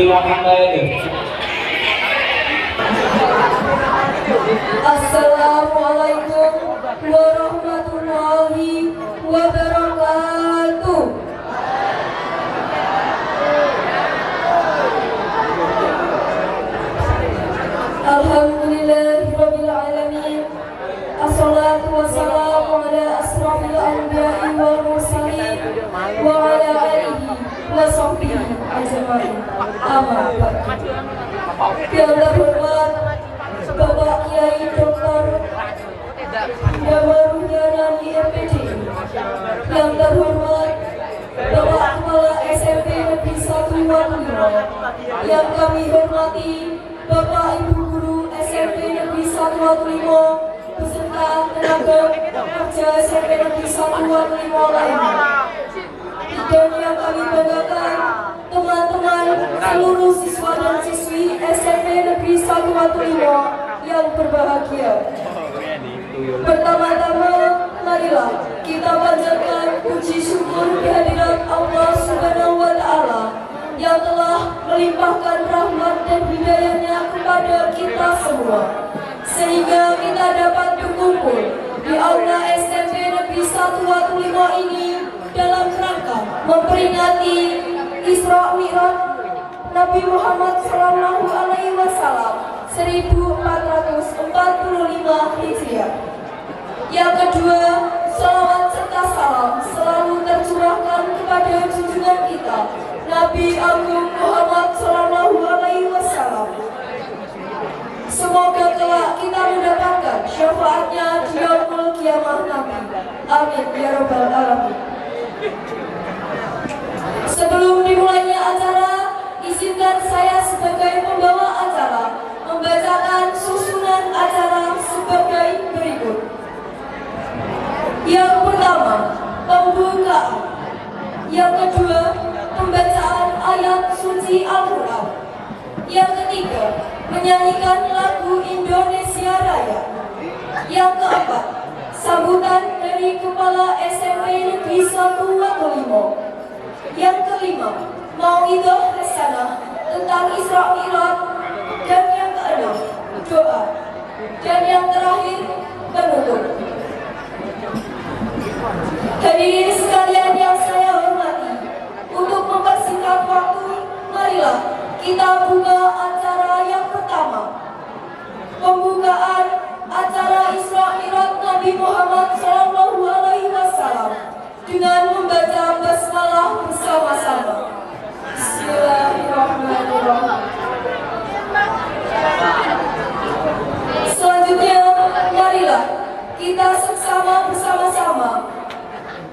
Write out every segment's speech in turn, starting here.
Muhammad. Assalamualaikum warahmatullahi wabarakatuh. Alhamdulillahirabbil alamin. Assalatu wassalamu ala asrafil anbiya'i wal mursalin wa ala alihi wa sahbihi ajma'in. Amma ba'du. Yang terhormat Bapak Kiai Dr. Dawaruhyana IMPD, yang terhormat Bapak Kepala SMP Negeri 1 Waluyo, yang kami hormati Bapak Ibu Guru SMP Negeri 1 Waluyo beserta tenaga kerja SMP Negeri 1 Waluyo lainnya. Dan yang kami banggakan teman-teman seluruh siswa dan siswi SMP Negeri 1 Waluyo yang berbahagia. Pertama-tama, marilah kita panjatkan puji syukur kehadirat Allah Subhanahu wa Ta'ala yang telah melimpahkan rahmat dan hidayahnya kepada kita semua, sehingga kita dapat berkumpul di aula SMP Negeri 1 Waluyo ini dalam rangka memperingati Isra Mi'raj Nabi Muhammad SAW 1445 Hijriah. Yang kedua, salawat serta salam selalu tercurahkan kepada junjungan kita Nabi Agung Muhammad SAW. Semoga kelak kita mendapatkan syafaatnya di yaumul kiamah nanti. Amin ya rabbal alamin. Sebelum dimulainya acara, izinkan saya sebagai pembawa acara membacakan susunan acara sebagai berikut. Yang pertama, pembukaan. Yang kedua, pembacaan ayat suci Al-Quran. Yang ketiga, menyanyikan lagu Indonesia Raya. Yang keempat, sambutan dari Kepala SMP Negeri 1 Waluyo. Yang kelima, mauidhah hasanah tentang Isra Mi'raj. Dan yang keenam, doa. Dan yang terakhir, penutup. Hadirin sekalian yang saya hormati, untuk mempersingkat waktu, marilah kita buka acara yang pertama, pembukaan acara Isra Mi'raj Nabi Muhammad SAW dengan membaca basmalah bersama-sama. Bismillahirrahmanirrahim. Selanjutnya, marilah kita seksama bersama-sama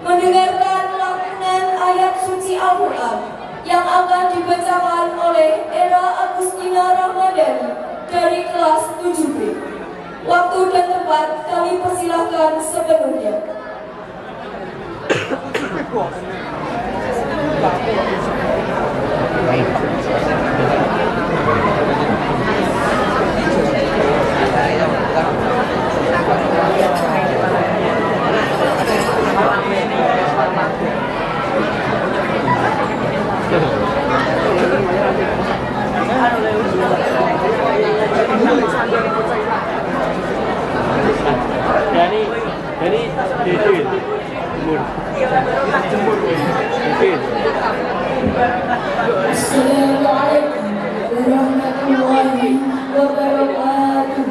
mendengarkan lantunan ayat suci Al-Quran yang akan dibacakan oleh Era Agustina Ramadhani dari kelas 7B. Waktu dan tempat kami persilahkan sepenuhnya. Assalamualaikum warahmatullahi wabarakatuh.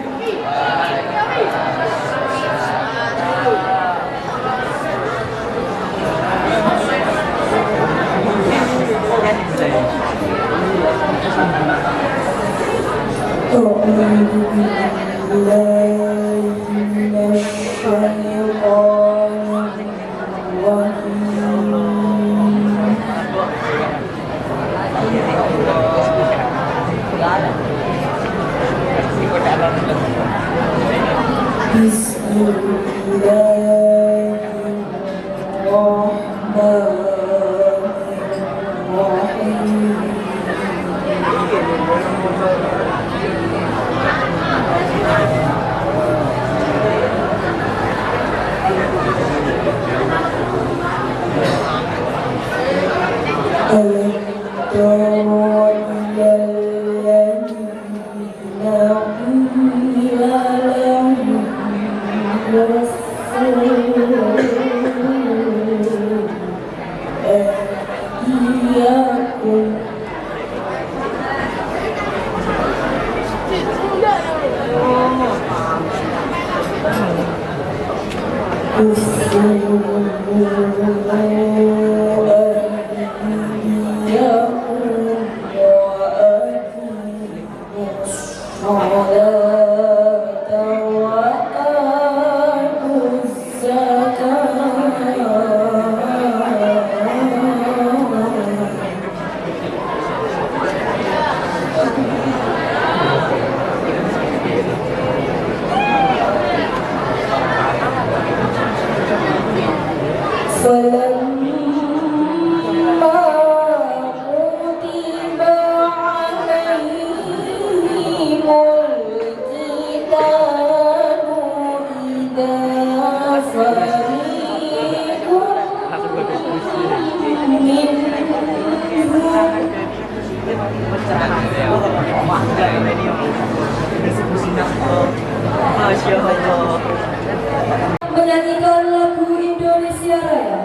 Menyanyikan lagu Indonesia Raya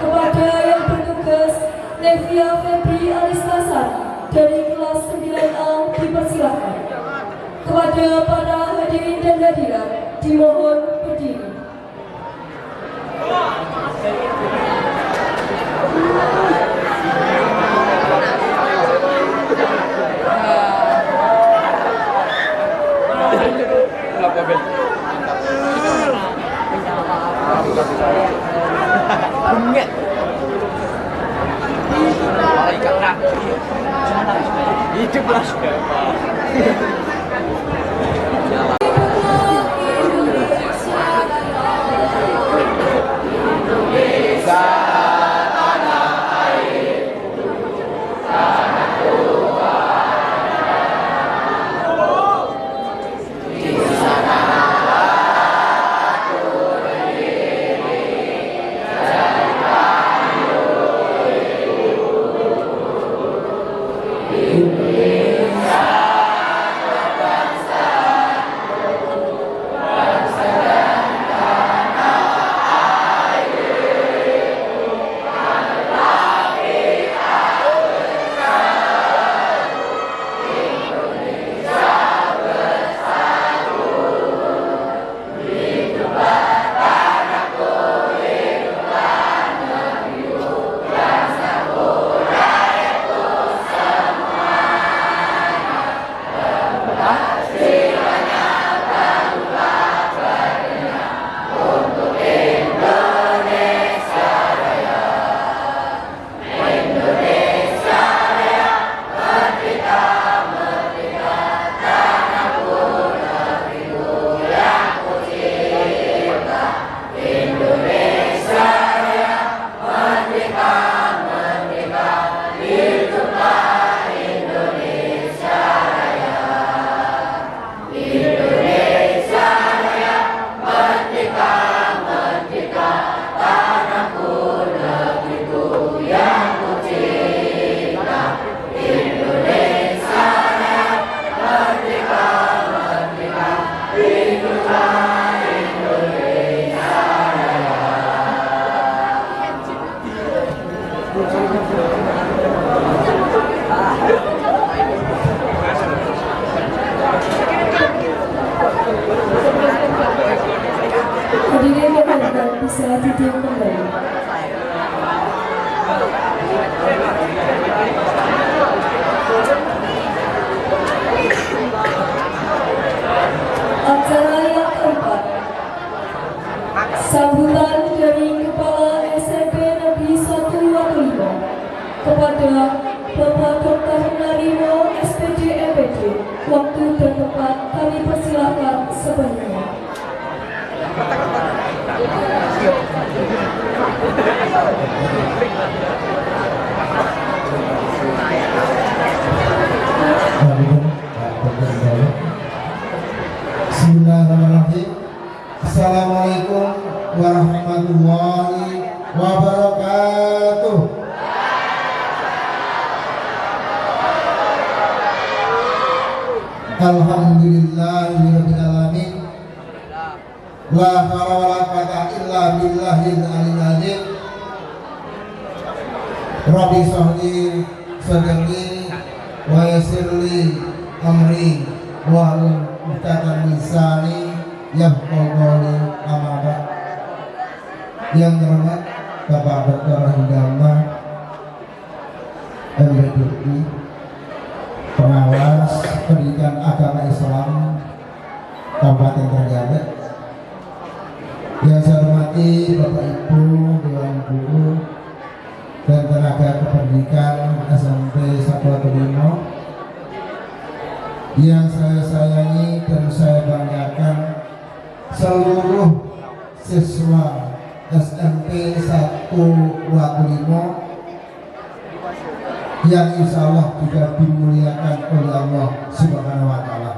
kepada yang bertugas Nevia Febri Alistasari dari kelas 9A dipersilakan. Kepada para hadirin dan hadirat dimohon berdiri. Hadirin yang hormat bisa duduk kembali. Acara yang keempat, sambutan dari Kepala SMP Negeri 1 Wakulimo kepada Bapak Dr. Narino SPD MPD. Waktu dan tempat kami persilakan sebenarnya. Bismillahirrahmanirrahim. Assalamualaikum warahmatullahi wabarakatuh. Alhamdulillahirabbil alamin. La haula wala quwwata illa billahil aliyyil azim. Rabbi shrahli sadri wa yassirli amri wahlul 'uqdatam min lisani yafqahu qawli. Amma ba'd. Yang terhormat Bapak Dr. Hidayah MPD, pengawas pendidikan agama Islam Kabupaten Trenggalek. Yang saya hormati Bapak Ibu Dewan Guru dan tenaga kependidikan SMP 1 yang saya sayangi dan saya banggakan, seluruh siswa SMP 1 Wakulimo yang insya Allah juga dimuliakan oleh Allah Subhanahu wa Ta'ala.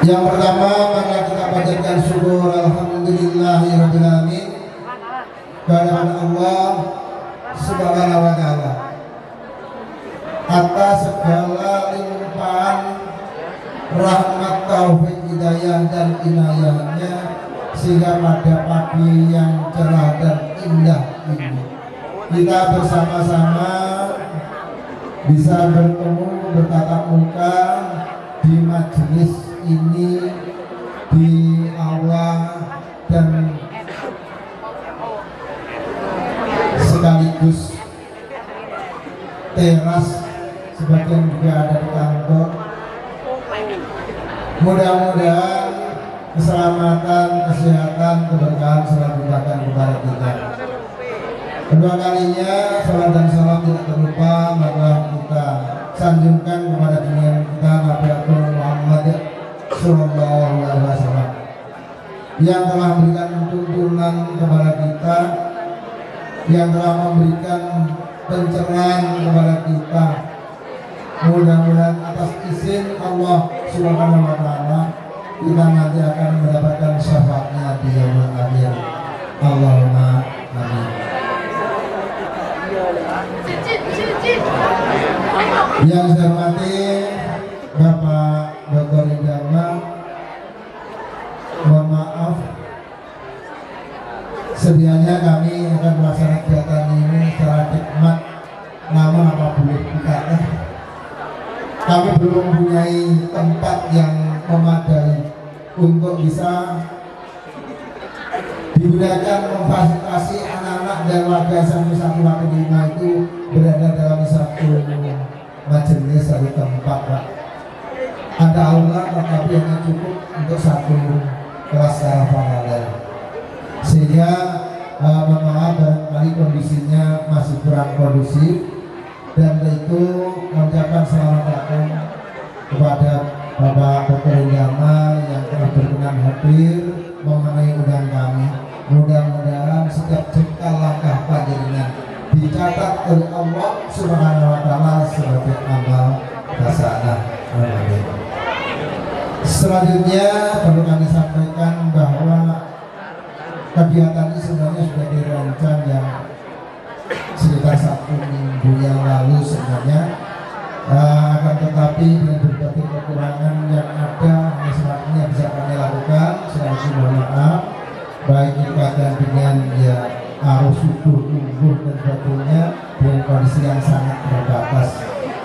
Yang pertama, mari kita panjatkan syukur alhamdulillahirabbil alamin kepada Allah Allah Subhanahu wa taala atas segala limpahan rahmat, taufik, hidayah dan inayahnya, sehingga pada pagi yang cerah dan indah ini kita bersama-sama bisa bertemu bertatap muka di majelis ini, di aula dan sekaligus teras, sebagian juga ada di kantor. Mudah-mudahan keselamatan, kesehatan, keberkahan selalu diberikan kepada kita. Kedua kalinya salam dan salam tidak terlupa maka kita sanjungkan kepada dunia kita Nabi Muhammad Sallallahu Alaihi Wasallam yang telah memberikan tuntunan kepada kita, yang telah memberikan pencerahan kepada kita. Mudah-mudahan atas izin Allah Subhanahu wa taala kita nanti akan mendapatkan syafaatnya di yaumul akhir. Allahumma amin. Yang saya hormati Bapak Dr. Indama, mohon maaf sedianya kami akan melaksanakan kegiatan ini secara hikmat, namun apa boleh dikata kami belum mempunyai tempat yang memadai untuk bisa digunakan memfasilitasi anak-anak dan warga SMP 145 itu berada dalam satu majelis, satu tempat, Pak. Ada aula tetapi hanya cukup untuk satu kelas secara paralel, sehingga mohon maaf barangkali kondisinya masih kurang kondusif, dan itu mengucapkan selamat datang kepada Bapak Dr. Indama yang telah berkenan hadir memenuhi undangan kami. Mudah-mudahan setiap jengkal langkah panjenengan dicatat oleh Allah Subhanahu wa taala sebagai amal hasanah. Amin. Selanjutnya perlu kami sampaikan bahwa kegiatan ini sebenarnya sudah dirancang yang sekitar 1 minggu yang lalu sebenarnya, akan tetapi dengan berbagai kekurangan yang ada hanya sebabnya bisa kami lakukan. Saya mohon maaf, baik dikaitkan dengan ya arus subuh, tumbuh dan sebagainya dengan kondisi yang sangat terbatas.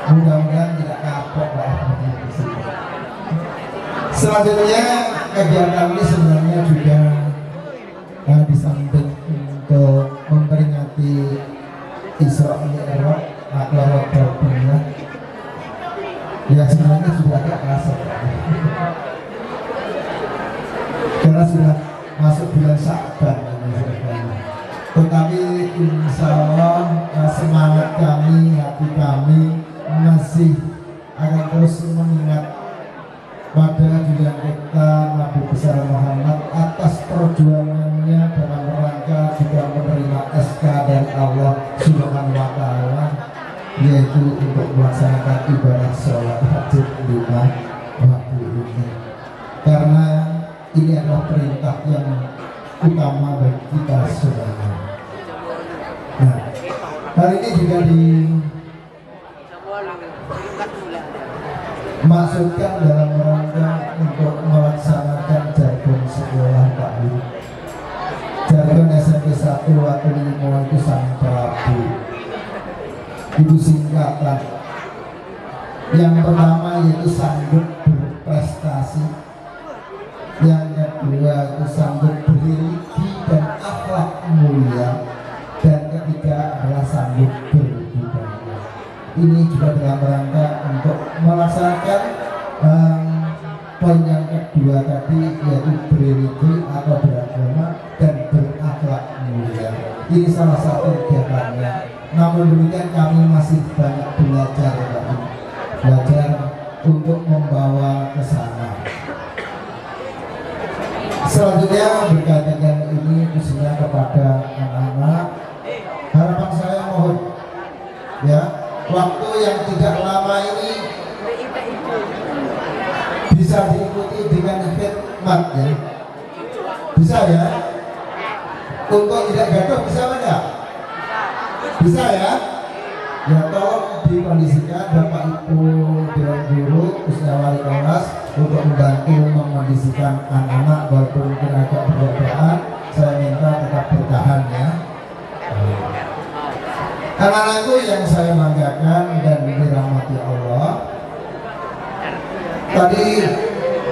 Mudah-mudahan tidak kapok Pak. Selanjutnya kegiatan ini sebenarnya juga di samping untuk memperingati Isra Mi'raj atau Rabbul ya sebenarnya sudah agak kerasa karena sudah masuk bulan Sya'ban, tetapi insya Allah semangat kami, hati kami masih akan terus mengingat pada diri kita Nabi besar Muhammad atas perjuangannya dalam rangka juga menerima SK dari Allah Subhanahu wa taala, yaitu untuk melaksanakan ibadah sholat hajat 5 waktu ini, karena ini adalah perintah yang utama bagi kita semuanya. Nah, hari ini juga dimaksudkan dalam rangka untuk melaksanakan jargon sekolah Pak Bu. Jargon SMP 1 waktu 5 itu Sang Prabu. Itu singkatan. Yang pertama yaitu sanggup berprestasi, yang kedua itu sanggup berilmu dan akhlak mulia, dan ketiga adalah sanggup berbudaya. Ini juga dalam rangka untuk melaksanakan poin yang kedua tadi, yaitu berilmu atau beragama dan berakhlak mulia. Ini salah satu kegiatannya. Namun demikian kami masih banyak belajar untuk membawa ke sana. Selanjutnya berkaitan dengan ini khususnya kepada anak-anak, harapan saya mohon ya, waktu yang tidak lama ini bisa diikuti dengan khidmat ya, bisa ya, untuk tidak gaduh bisa enggak? Bisa ya? Ya tolong dikondisikan Bapak Ibu Dewan Guru khususnya wali kelas untuk membantu mengkondisikan anak-anak walaupun mungkin agak berbedaan. Saya minta tetap bertahan ya. Anak-anakku yang saya banggakan dan dirahmati Allah. Tadi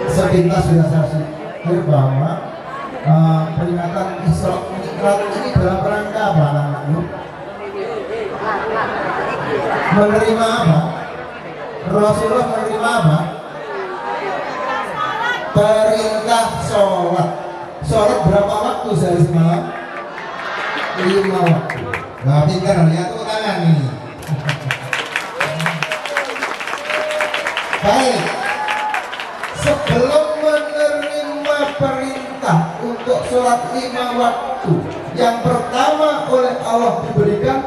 sepintas sudah saya pikir bahwa peringatan Isra Mi'raj ini dalam rangka apa anak-anakku? Menerima apa? Rasulullah menerima apa? Perintah sholat. Sholat berapa waktu sehari semalam? 5 waktu. Nah, pintar lihat tuh tangan ini. Baik. Sebelum menerima perintah untuk sholat 5 waktu, yang pertama oleh Allah diberikan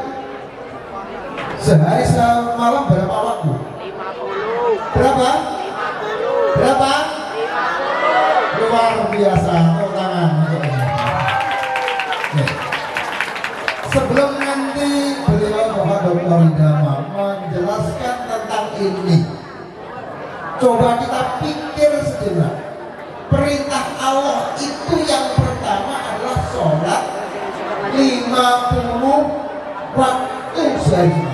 sehari semalam berapa waktu? 50. Berapa? 50. Berapa? 50. Luar biasa. Tepuk tangan untuk ini. Sebelum nanti beliau Bapak Dr. Hidama menjelaskan tentang ini, coba kita pikir sejenak. Perintah Allah itu yang pertama adalah sholat 50 waktu sehari.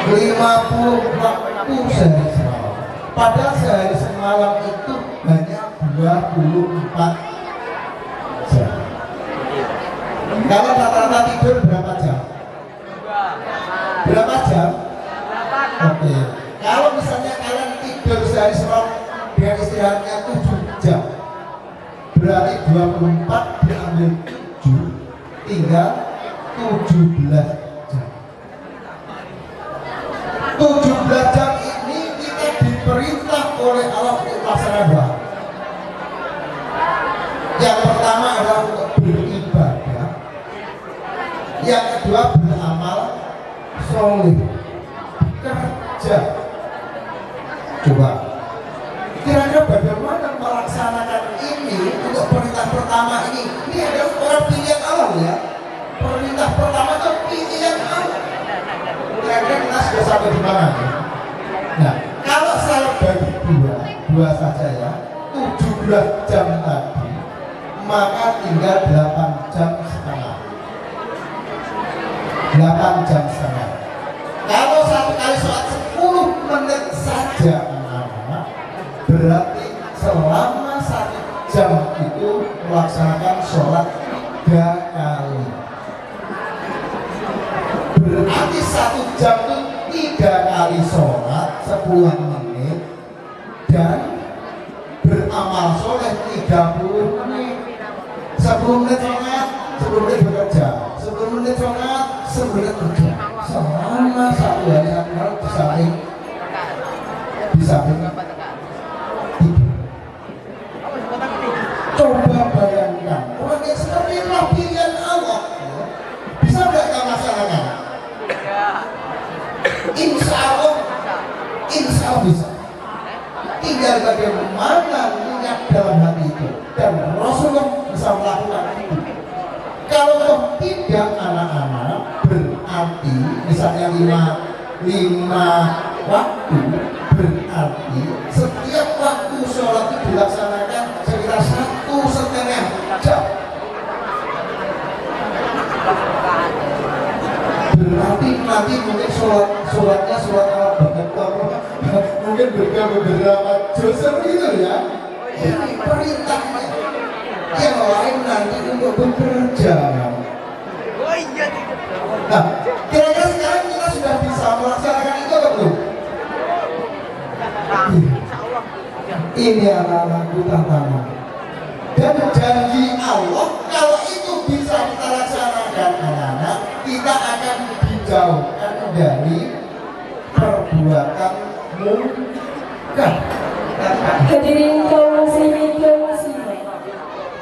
50 waktu sehari semalam. Padahal sehari semalam itu hanya 24 jam. Kalau rata-rata tidur berapa jam? Berapa jam? Oke. Kalau misalnya kalian tidur sehari semalam dengan istirahatnya 7 jam, berarti 24 diambil 7, tinggal 17 jam. 17 jam ini kita diperintah oleh Allah untuk melaksanakan. Yang pertama adalah untuk beribadah, yang kedua beramal soleh, kerja. Coba kira-kira bagaimana melaksanakan ini untuk perintah pertama ini? Ini adalah orang pilihan Allah ya. Perintah pertama itu pilihan Allah. Kira-kira kita sudah sampai di mana? Nah, kalau saya bagi dua saja ya, 17 jam tadi, maka tinggal 8 jam setengah. 8 jam setengah. Kalau satu kali sholat 10 menit saja anak-anak, berarti selama 1 jam itu melaksanakan sholat 3 kali. Berarti 1 jam itu 3 kali sholat 10 menit dan beramal soleh 30 menit. 10 menit sholat, 10 menit bekerja, 10 menit sholat, 10 menit bekerja. Selama 1 hari 1 malam disamping tidur. Coba bayangkan orang yang seperti inilah pilihan Allah. Bisa nggak kita laksanakan? Insya Allah bisa. Tinggal bagaimana niat dalam hati itu, dan Rasulullah bisa melakukan itu. Kalau tidak anak-anak, berarti misalnya 5 waktu, berarti setiap waktu sholat itu dilaksanakan sekitar 1,5 jam. Berarti nanti mungkin sholatnya sholat ala bakat mungkin beberapa juzur gitu ya. Ini perintahnya. Yang lain nanti untuk bekerja. Nah, kira-kira sekarang kita sudah bisa melaksanakan itu atau belum? Ini anak-anakku tantangan. Dan janji Allah, kalau itu bisa kita laksanakan anak-anak, kita akan dijauhkan dari perbuatan munkar. Hadirin kaum muslimin dan muslimat,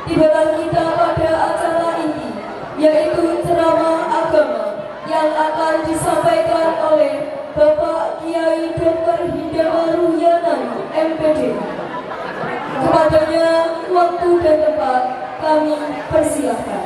tibalah kita pada acara ini, yaitu ceramah agama yang akan disampaikan oleh Bapak Kiai Dr. Hidama Ruhyana MPD. Kepadanya waktu dan tempat kami persilahkan.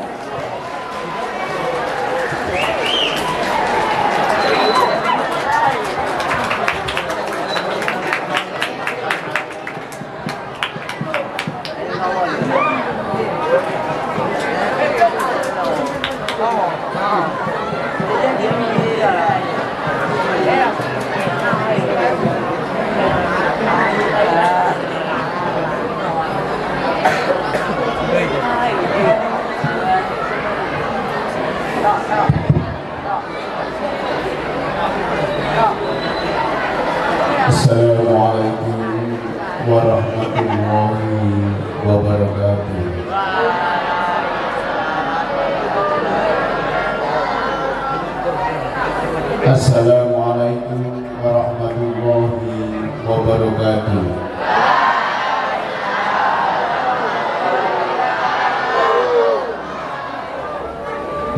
Assalamualaikum warahmatullahi wabarakatuh.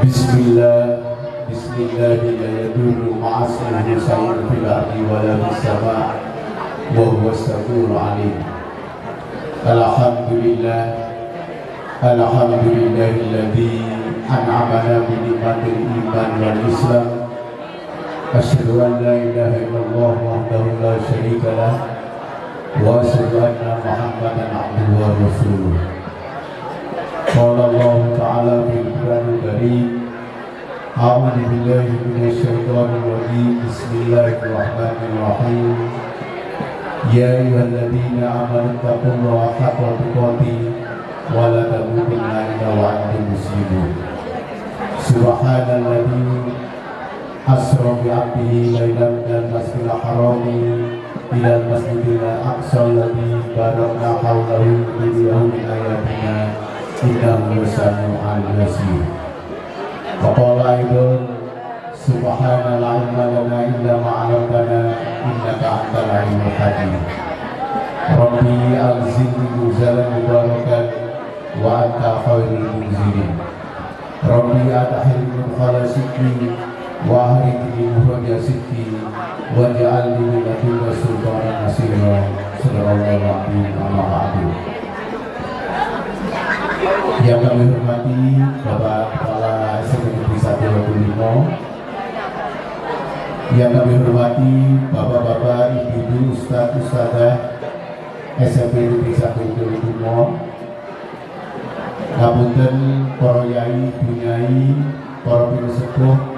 Bismillah, bismillahirrahmanirrahim. Ma'asyihi sayyid fil ardi wa la fis sama' wa huwa as-sami'ul 'alim. Alhamdulillah, alhamdulillahilladzi an'amana bi ni'matil iman wal islam. Asyhadu an la ilaha illallah wahdahu la syarika lah wa asyhadu anna Muhammadan abduhu wa rasuluh. Qala Allah ta'ala fil Qur'anil Karim. A'udzu billahi minasy syaithanir rajim. Bismillahirrahmanirrahim. Ya ayyuhalladzina amanu taqullaha haqqa tuqatih wa la tamutunna illa wa antum muslimun. Subhanalladzi asra bi 'abdihi lailan minal masjidil harami ilal masjidil aqsa alladzi barakna hawlahu linuriyahu min ayatina innahu sami'un 'alim. Wa qala aidan subhana la ilma lana illa ma 'allamtana innaka antal 'alimul hakim. Rabbi alzimni nuzalan mubarakan wa anta khairul munzilin. Rabbi adkhilni mudkhala sidqi wa akhrijni mukhraja sidqi waj'alni min ladunka sultanan nasira. Sallallahu alaihi wasallam. Yang kami hormati Bapak Kepala SMP Negeri 125, yang kami hormati Bapak-bapak, Ibu-ibu, Ustadz, Ustadzah SMP Negeri 125, ngapunten para yai, bunyai, para pinasepuh,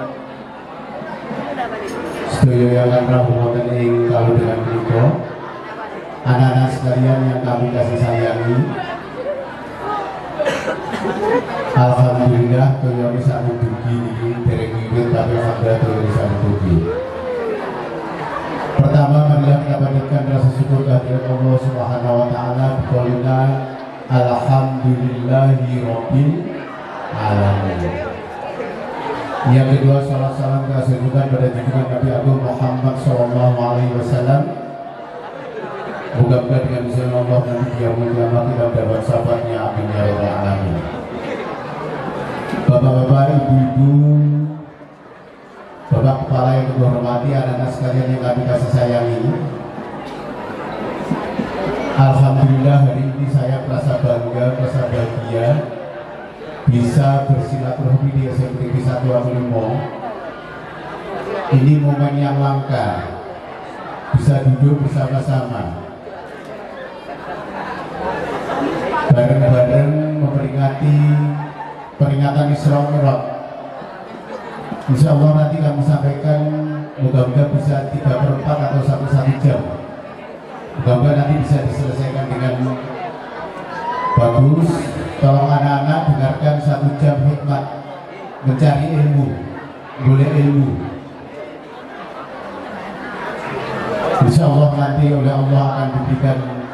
sedaya yang rahmatan ing kalih menika, anak-anak sekalian yang kami kasih sayangi. Alhamdulillah toyo bisa dugi iki dereng wiwit tapi alhamdulillah toyo bisa dugi. Pertama marilah kita panjatkan rasa syukur kehadirat Allah Subhanahu wa taala biqaulina alhamdulillahi rabbil alamin. Yang kedua salam kasih juga pada junjungan Nabi Agung Muhammad sallallahu alaihi wasallam. Moga-moga dengan izin Allah nanti kiamat kita dapat sahabatnya, amin ya rabbal alamin. Bapak-bapak, ibu-ibu, bapak kepala yang kami hormati, anak-anak sekalian yang kami kasih sayangi. Alhamdulillah hari ini saya merasa bangga, merasa bahagia bisa bersilaturahmi di SMP 125. Ini momen yang langka, bisa duduk bersama-sama bareng-bareng memperingati peringatan Isra Mi'raj. Insya Allah nanti kami sampaikan, moga-moga bisa 3/4 atau 1 jam. Moga-moga nanti bisa diselesaikan dengan bagus. Tolong anak-anak dengarkan 1 jam hikmat mencari ilmu, boleh ilmu. Insya Allah nanti oleh Allah akan diberikan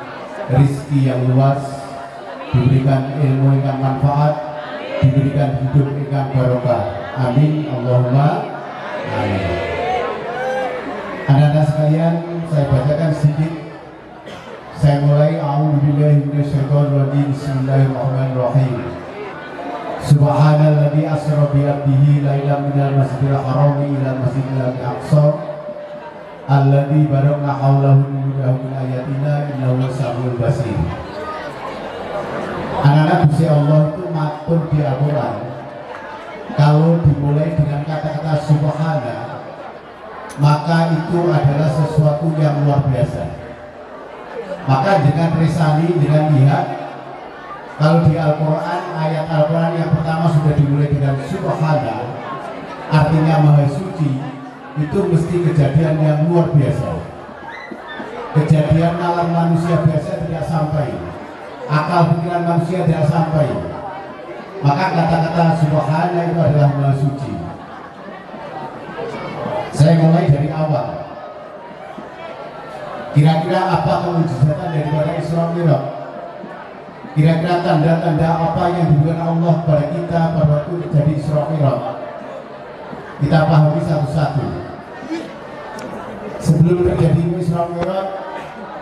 rizki yang luas, diberikan ilmu yang manfaat, diberikan hidup yang barokah. Amin Allahumma amin. Anak-anak sekalian, saya bacakan sedikit. Saya mulai a'udzubillahi minasyaitonirrajim. Bismillahirrahmanirrahim. Subhanalladzi asra bi 'abdihi lailan minal masjidil harami ilal masjidil aqsa alladzi barakna hawlahu linuriyahu min ayatina innahu samiul basir. Anak-anak Gusti Allah itu matur di Al-Quran. Kalau dimulai dengan kata-kata subhana, maka itu adalah sesuatu yang luar biasa. Maka dengan resani, dengan lihat, kalau di Al-Quran, ayat Al-Quran yang pertama sudah dimulai dengan subhana, artinya maha suci, itu mesti kejadian yang luar biasa. Kejadian alam manusia biasa tidak sampai, akal pikiran manusia tidak sampai. Maka kata-kata subhana itu adalah maha suci. Saya mulai dari awal. Kira-kira apa kemujizatan daripada Isra Mi'raj? Kira-kira tanda-tanda apa yang diberikan Allah kepada kita pada waktu terjadi Isra Mi'raj? Kita pahami satu-satu. Sebelum terjadi Isra Mi'raj,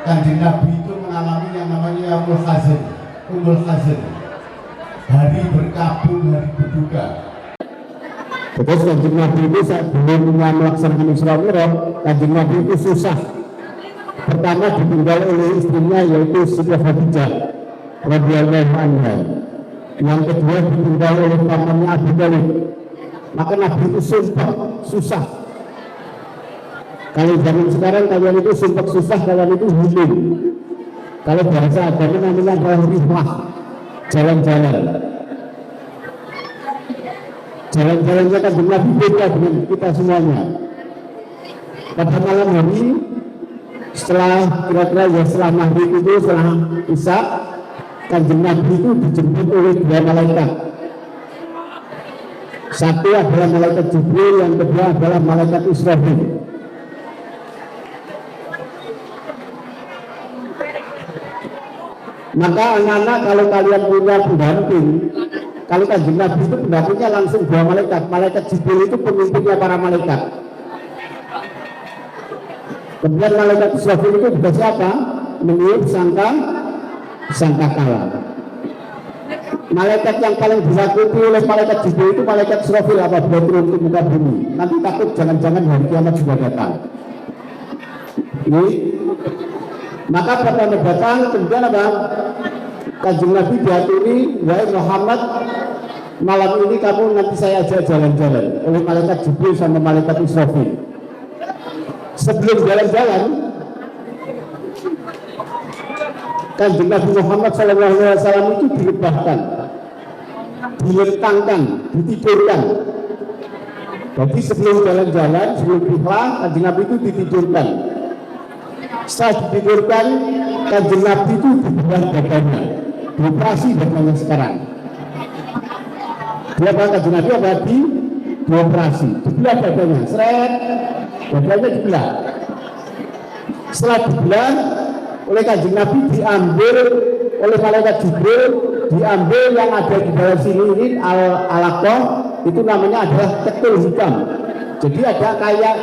Kanjeng Nabi itu mengalami yang namanya Yaumul Hazan, Umul Hazan, hari berkabung, hari berduka. Terus Kanjeng Nabi itu saat belum melaksanakan Isra Mi'raj, Kanjeng Nabi itu susah. Pertama ditinggal oleh istrinya yaitu Siti Khadijah radhiyallahu anha. Yang kedua ditinggal oleh pamannya Abu Thalib. Maka Nabi itu sumpah susah. Kalau zaman sekarang kalian itu sumpah susah, kalian itu hilim. Kalau bahasa agama namanya adalah rihmah, jalan-jalan. Jalan-jalannya kan Nabi beda dengan kita semuanya. Pada malam hari setelah kira-kira ya setelah maghrib itu, setelah isya, Kanjeng Nabi itu dijemput oleh dua malaikat. Satu adalah malaikat Jibril, yang kedua adalah malaikat Israfil. Maka anak-anak, kalau kalian punya pendamping, kalau Kanjeng Nabi itu pendampingnya langsung dua malaikat. Malaikat Jibril itu pemimpinnya para malaikat. Kemudian malaikat Israfil itu juga siapa? Meniup sangkakala. Malaikat yang paling ditakuti oleh malaikat Jibril itu malaikat Israfil apabila turun ke muka bumi. Nanti takut jangan-jangan hari kiamat juga datang. Ini. Maka pertama datang, kemudian apa? Kanjeng Nabi diaturi, wahai Muhammad, malam ini kamu nanti saya ajak jalan-jalan oleh malaikat Jibril sama malaikat Israfil. Sebelum jalan-jalan, Kanjeng Nabi Muhammad SAW itu direbahkan, dilentangkan, ditidurkan. Jadi sebelum jalan-jalan, sebelum ikhlas, Kanjeng Nabi itu ditidurkan. Setelah ditidurkan, Kanjeng Nabi itu dibelah dadanya, dioperasi dadanya sekarang. Dia Kanjeng Nabi apa? Dioperasi, dibelah dadanya, seret, dadanya dibelah. Setelah dibelah oleh Kanjeng Nabi, diambil oleh malaikat Jibril, diambil yang ada di dalam sini ini al-alaqah, itu namanya adalah ketul hitam. Jadi ada kayak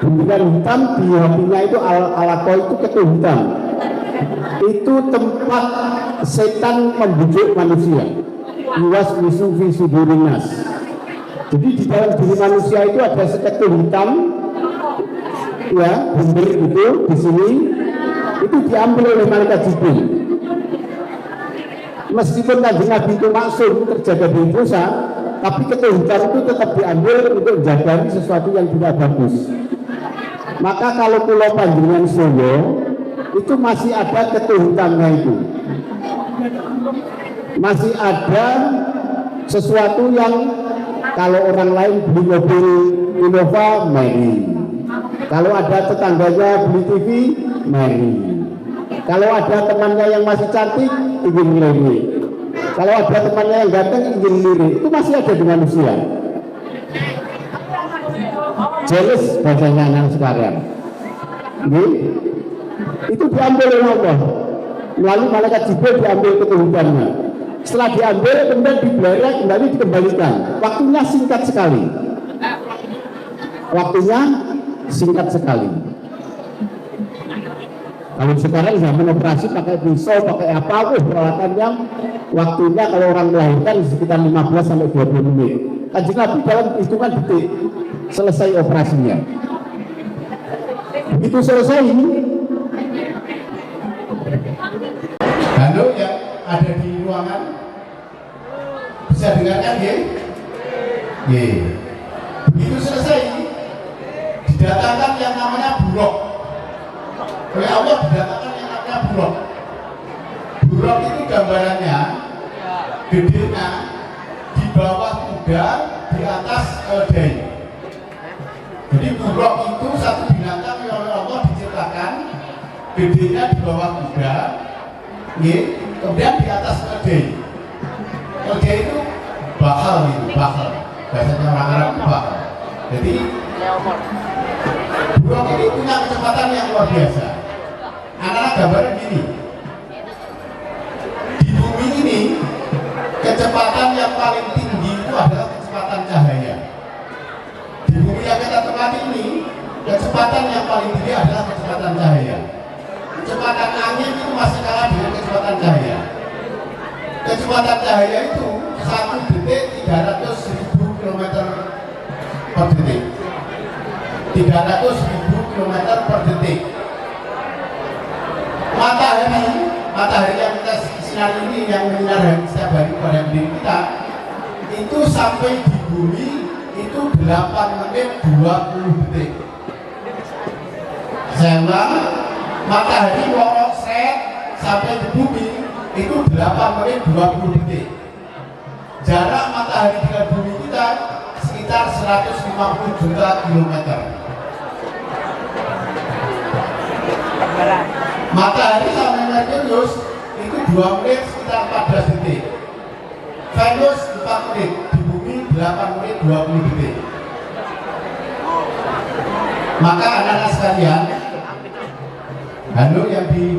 bunyikan hitam di hatinya itu al-alaqah, itu ketul hitam. Itu tempat setan membujuk manusia. Iwas misu fi sudurinas. Jadi di dalam diri manusia itu ada seketul hitam, ya, bunder itu di sini. Itu diambil oleh malaikat Jibril. Meskipun Kanjeng Nabi itu maksum terjaga dari dosa, tapi ketul hitam itu tetap diambil untuk menjaga sesuatu yang tidak bagus. Maka kalau pulau Panjenengan Solo itu masih ada ketul hitamnya itu, masih ada sesuatu yang kalau orang lain beli mobil Innova, meri. Kalau ada tetangganya beli TV, meri. Kalau ada temannya yang masih cantik, ingin lirik. Kalau ada temannya yang ganteng, ingin lirik. Itu masih ada di manusia. Jealous bahasanya anak sekarang. Ini, itu diambil oleh Allah. Melalui malaikat Jibril diambil keturutannya. Setelah diambil, kemudian dibelek, kembali dikembalikan. Waktunya singkat sekali. Waktunya singkat sekali. Kalau sekarang zaman operasi pakai pisau, pakai apa, peralatan yang waktunya kalau orang melahirkan sekitar 15 sampai 20 menit. Kanjeng Nabi dalam hitungan detik selesai operasinya. Begitu selesai, Halo yang ada di ruangan bisa dengarkan ya? Ya. Begitu selesai didatangkan yang namanya buruk. Oleh Allah didatangkan yang namanya buruk. Buruk itu gambarannya gedenya di bawah kuda, di atas keledai. Jadi buruk itu satu binatang yang oleh Allah diciptakan, gedenya di bawah kuda, kemudian di atas keledai. Keledai itu bakal itu, bakal. Bahasanya orang Arab bakal. Jadi buruk ini punya kecepatan yang luar biasa. Anak-anak gambarnya gini. Di bumi ini kecepatan yang paling tinggi itu adalah kecepatan cahaya. Di bumi yang kita tempati ini kecepatan kecepatan yang paling tinggi adalah kecepatan cahaya. Kecepatan angin itu masih kalah dengan kecepatan cahaya. Kecepatan cahaya itu 1 detik 300.000 km per detik. 300.000 km per detik. Matahari yang kita sinar ini yang menyinar setiap hari pada diri kita itu sampai di bumi itu 8 menit 20 detik. Saya ulang, matahari lorong set sampai di bumi itu 8 menit 20 detik. Jarak matahari dengan bumi kita sekitar 150 juta kilometer. Matahari sama Merkurius itu 2 menit sekitar 14 detik. Venus 4 menit, di bumi 8 menit 20 detik. Maka anak-anak sekalian, halo yang di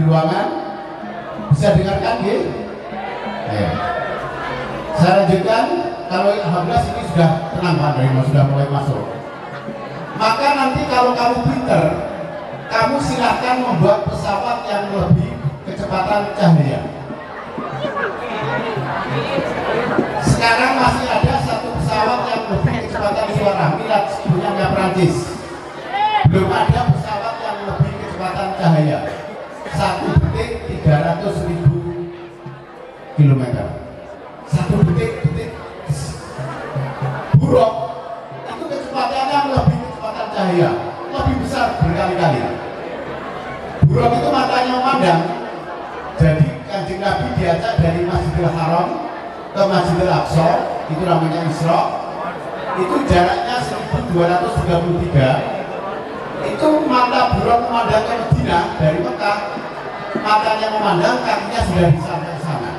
ruangan, bisa dengarkan ya? Saya lanjutkan, kalau alhamdulillah ini sudah tenang Pak Darimo, sudah mulai masuk. Maka nanti kalau kamu pinter, kamu silahkan membuat pesawat yang lebih kecepatan cahaya. Sekarang masih ada satu pesawat yang lebih kecepatan suara, Milat punya Perancis. Belum ada pesawat yang lebih kecepatan cahaya. 1 detik 300.000 km. 1 detik buruk itu kecepatannya lebih kecepatan cahaya, lebih besar berkali-kali. Buruk itu matanya memandang. Jadi Kanjeng Nabi diajak dari Masjidil Haram ke Masjidil Aqsa, itu namanya Isra. Itu jaraknya 1233. Itu mata buruk memandang ke Medina dari Mekah. Matanya memandang, kakinya sudah sampai sana.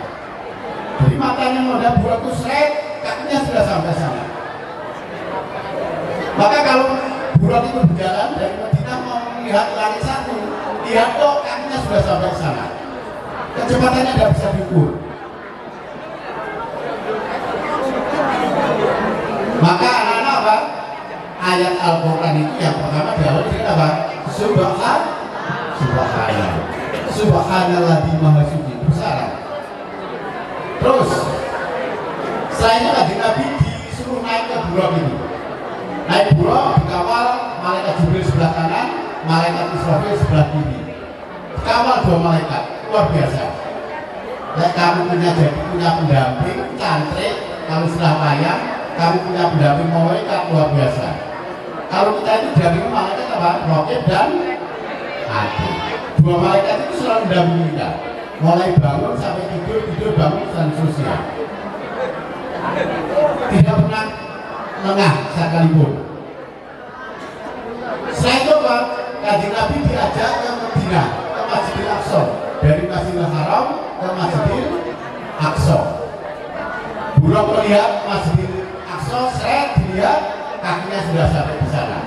Jadi matanya memandang buruk itu seret, kakinya sudah sampai sana. Maka kalau buruk itu berjalan dari Medina mau melihat langit satu, lihat kok kakinya sudah sampai sana. Kecepatannya tidak bisa diukur. Maka anak-anak apa? Ayat Al-Quran itu yang pertama diawali dengan apa? Subhanallah di maha suci, bersyarat. Terus selanjutnya Kanjeng Nabi disuruh naik ke buruk ini. Naik buruk dikawal malaikat Jibril sebelah kanan, malaikat Israfil sebelah kiri. Dikawal 2 malaikat, luar biasa. Nah, kamu punya pendamping cantrik, kamu sudah payah, kamu punya pendamping malaikat luar biasa. Kalau kita itu dari malaikat apa? Rokib dan hati. 2 malaikat itu selalu mendampingi kita, mulai bangun sampai tidur bangun dan seterusnya. Tidak pernah lengah sekalipun. Setelah itu Pak, Kanjeng Nabi diajak ke Medina, ke Masjidil Aqsa, dari Masjidil Haram ke Masjidil Aqsa. Buruk melihat Masjidil Aqsa, seret dilihat kakinya sudah sampai di sana.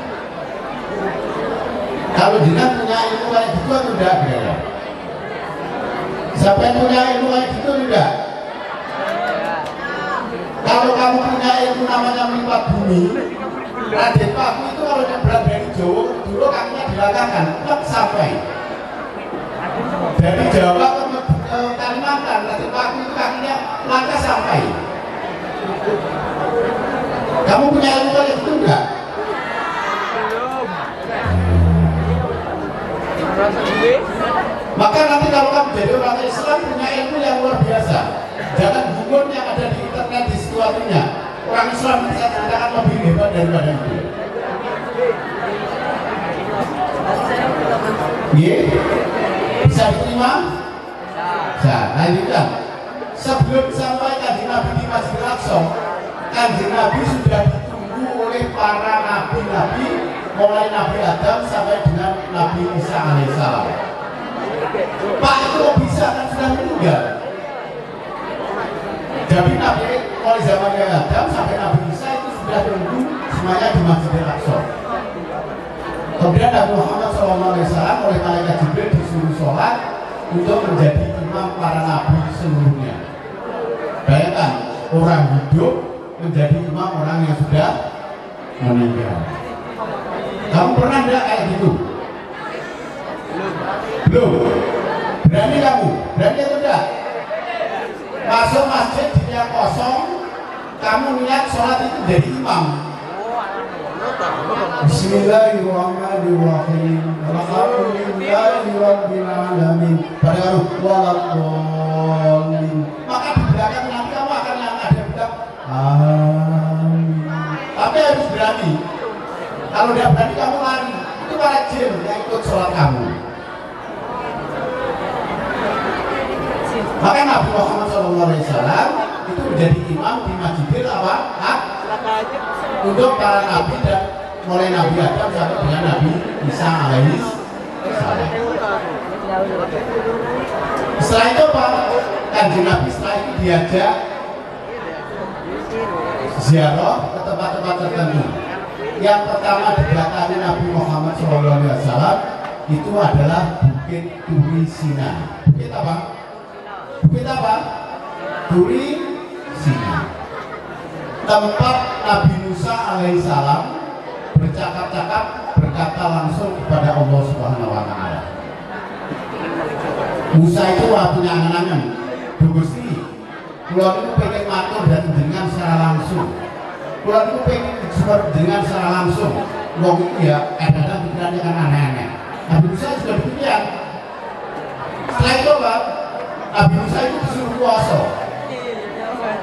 Kalau jenengan punya ilmu kayak gitu atau tidak? Siapa yang punya ilmu kayak gitu tidak? Kalau kamu punya ilmu namanya melipat bumi, Raden Paku itu kalau dia berada dari Jawa dulu kakinya dilangkahkan, tetap sampai. Dari Jawa ke Kalimantan, Raden Paku itu kakinya langkah sampai. Kamu punya ilmu kayak gitu enggak? Maka nanti kalau kamu jadi orang Islam punya ilmu yang luar biasa. Jangan gugur yang ada di internet di situasinya. Orang Islam bisa ceritakan lebih hebat daripada itu. Bisa diterima? Bisa. Lanjutkan. Sebelum sampai Kanjeng Nabi di Masjidil Aqsa, Kanjeng Nabi sudah ditunggu oleh para nabi-nabi, mulai Nabi Adam sampai dengan Nabi Isa alaihissalam. Pak itu bisa kan sudah meninggal. Jadi Nabi mulai zaman Adam sampai Nabi Isa itu sudah menunggu semuanya di Masjidil Aqsa. Kemudian Nabi Muhammad SAW oleh malaikat Jibril disuruh sholat untuk menjadi imam para nabi seluruhnya. Bayangkan orang hidup menjadi imam orang yang sudah meninggal. Kamu pernah enggak kayak gitu? Belum. Berani kamu? Berani atau enggak? Masuk masjid dia kosong, kamu niat sholat itu jadi imam. Bismillahirrahmanirrahim. Alhamdulillahirabbil alamin. Pada waladdallin. Maka di belakang nanti kamu akan yang ada bilang amin. Tapi harus berani. Kalau tidak berani kamu lari. Itu para jin yang ikut sholat kamu. Maka Nabi Muhammad SAW itu menjadi imam di Masjidil apa? Untuk para nabi dan mulai Nabi Adam sampai dengan Nabi Isa alaihi salam. Setelah itu apa? Kanjeng Nabi setelah itu diajak ziarah ke tempat-tempat tertentu. Yang pertama didatangi Nabi Muhammad SAW itu adalah Bukit Turi Sina. Bukit apa? Bukit apa? Turi Sina. Tempat Nabi Musa alaihissalam bercakap-cakap berkata langsung kepada Allah Subhanahu wa taala. Musa itu punya angan-angan. Gusti, kula niku pengen matur dan dengan secara langsung. Kula niku pengen disebut dengan secara langsung. Wong iki ya kadang pikirannya kan aneh-aneh. Nabi Musa juga demikian. Setelah itu Pak, Nabi Musa itu disuruh puasa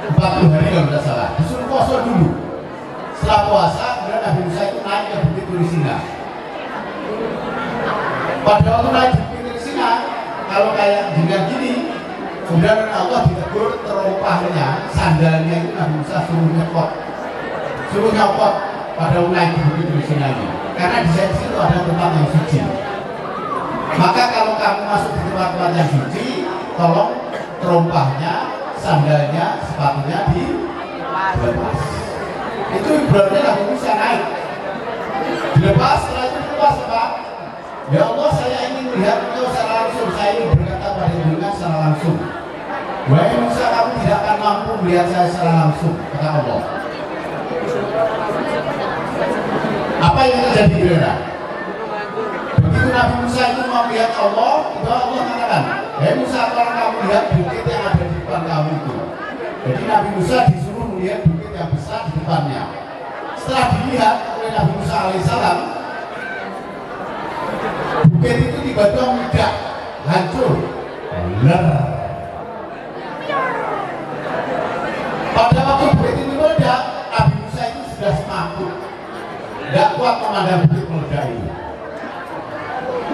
40 hari kalau tidak salah, disuruh puasa dulu. Setelah puasa, kemudian Nabi Musa itu naik ke Bukit Turi Sina. Pada waktu naik di Bukit Turi Sina, kalau kayak dengan gini, kemudian Allah ditegur terompahnya, sandalnya itu Nabi Musa suruh nyopot pada naik di Bukit Turi Sina ini. Karena di situ ada tempat yang suci. Maka kalau kamu masuk di tempat-tempat yang suci, tolong terompahnya, sandalnya, sepatunya dilepas. Itu ibaratnya Nabi Musa naik. Dilepas, setelah itu dilepas apa? Ya Allah, saya ingin melihat engkau secara langsung. Saya ingin berkata pada jenengan secara langsung. Wahai Musa, kamu tidak akan mampu melihat saya secara langsung, kata Allah. Apa yang terjadi kira-kira? Begitu Nabi Musa itu mau melihat Allah, itu Allah mengatakan, hei Musa, tolong kamu lihat bukit yang ada di depan kamu itu. Jadi Nabi Musa disuruh melihat bukit yang besar di depannya. Setelah dilihat oleh Nabi Musa alaihissalam, bukit itu tiba-tiba meledak, hancur, benar. Pada waktu bukit itu meledak, Nabi Musa itu sudah semaput, tidak kuat memandang bukit meledak itu.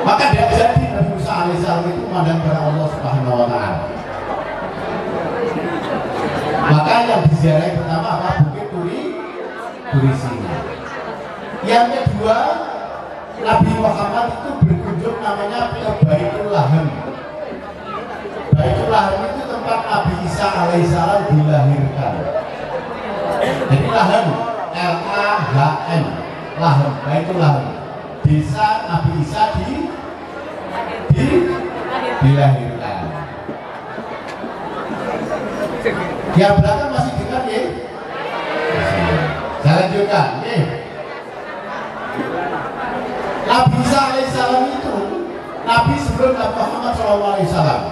Maka tidak jadi Nabi Musa alaihissalam itu memandang kepada Allah Subhanahu wa taala. Maka yang diziarahi pertama apa? Bukit Turi Sina. Yang kedua, Nabi Muhammad itu berkunjung namanya ke Baitul Laham. Baitul Laham itu tempat Nabi Isa alaihissalam dilahirkan. Jadi Laham, L-A-H-M, Laham, Baitul Laham. Desa Nabi Isa dilahirkan. Yang belakang masih dengar ya? Saya lanjutkan ya. Nabi Isa alaihissalam itu Nabi sebelum Nabi Muhammad SAW.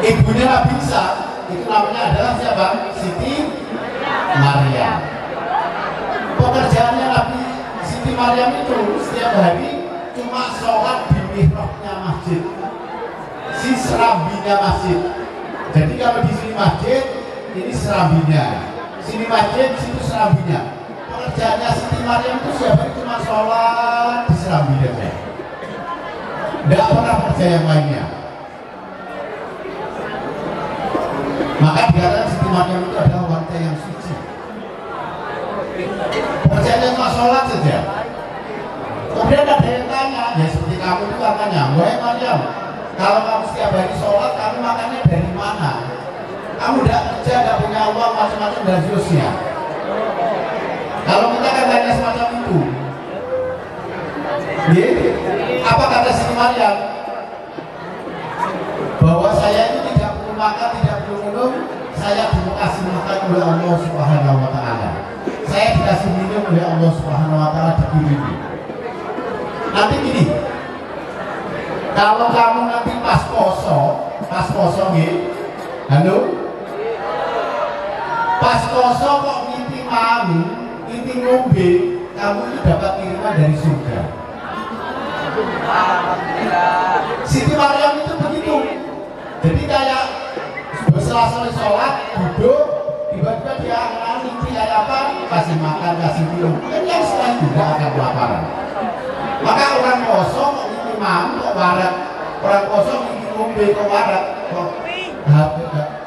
Ibunya Nabi Isa itu namanya adalah siapa? Siti Maryam. Pekerjaannya Nabi Siti Maryam itu setiap hari cuma sholat di mihrabnya masjid, si serambinya masjid. Jadi kalau di sini masjid, ini serambinya. Sini masjid, situ serambinya. Pekerjaannya Siti Maryam itu setiap hari cuma sholat di serambinya saja. Tidak pernah kerja yang lainnya. Maka dikatakan Siti Maryam itu adalah wanita yang suci. Pekerjaannya cuma sholat saja. Kemudian ada yang tanya, ya seperti kamu itu katanya, wahai Maryam, kalau kamu setiap hari sholat, kamu makannya dari mana? Kamu tidak kerja, tidak punya uang, macam-macam dan seterusnya. Kalau kita kan tanya semacam itu, apa kata Siti Maryam? Bahwa saya itu tidak perlu makan, tidak perlu minum, saya dikasih makan oleh Allah Subhanahu wa taala. saya dikasih minum oleh Allah Subhanahu Wa Taala dikirimi. Nanti gini, kalau kamu nanti pas poso nih, halo, pas poso kok ngiti mami, ngiti ngombe, kamu itu dapat kiriman dari surga. Siti Maryam itu begitu. Jadi kayak selesai sholat, duduk, tiba-tiba dia ngiti kayak apa, kasih makan, kasih minum. Kan yang setelah juga akan kelaparan. Maka orang kosong kok ngiti mami, kok warak. Orang kosong ngiti ngombe, kok warak. Kok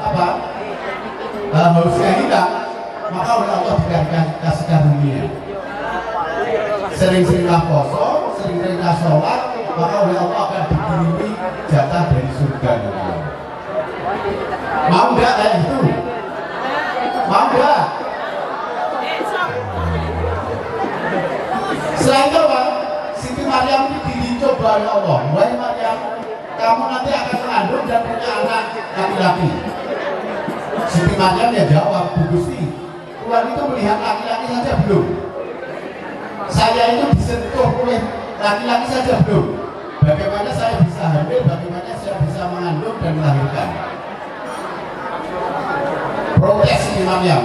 apa? Harusnya hilang. Maka oleh Allah dikasih karunia. Sering-seringlah kosong, sering-seringlah sholat, maka oleh Allah akan dikirimi jatah dari surga. Mau nggak kayak itu? Mau nggak? Selain itu Pak, Siti Maryam ini dicoba oleh Allah. Wahai Maryam, kamu nanti akan mengandung dan punya anak laki-laki. Siti Maryam ya jawab, Bu Gusti, Tuhan itu melihat laki-laki saja belum. Saya itu disentuh oleh laki-laki saja belum. Bagaimana saya bisa hamil, bagaimana saya bisa mengandung dan melahirkan. Protes Siti Maryam.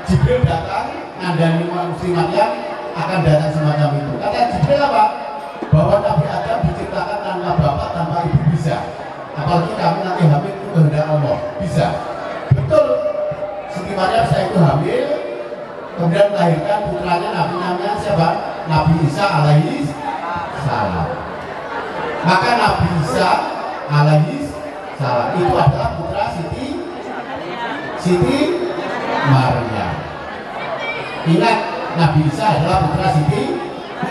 Jibril datang, ngandani Siti Maryam akan datang semacam itu. Kata Jibril apa? Bahwa Nabi Adam diciptakan tanpa bapak, tanpa ibu bisa. Apalagi kami nanti hamil itu kehendak Allah. Bisa. Betul. Siti Maryam saya itu hamil, kemudian melahirkan putranya, Nabi namanya siapa? Nabi Isa alaihi salam. Maka Nabi Isa alaihi salam itu adalah putra Siti Maryam. Ingat, Nabi Isa adalah putra Siti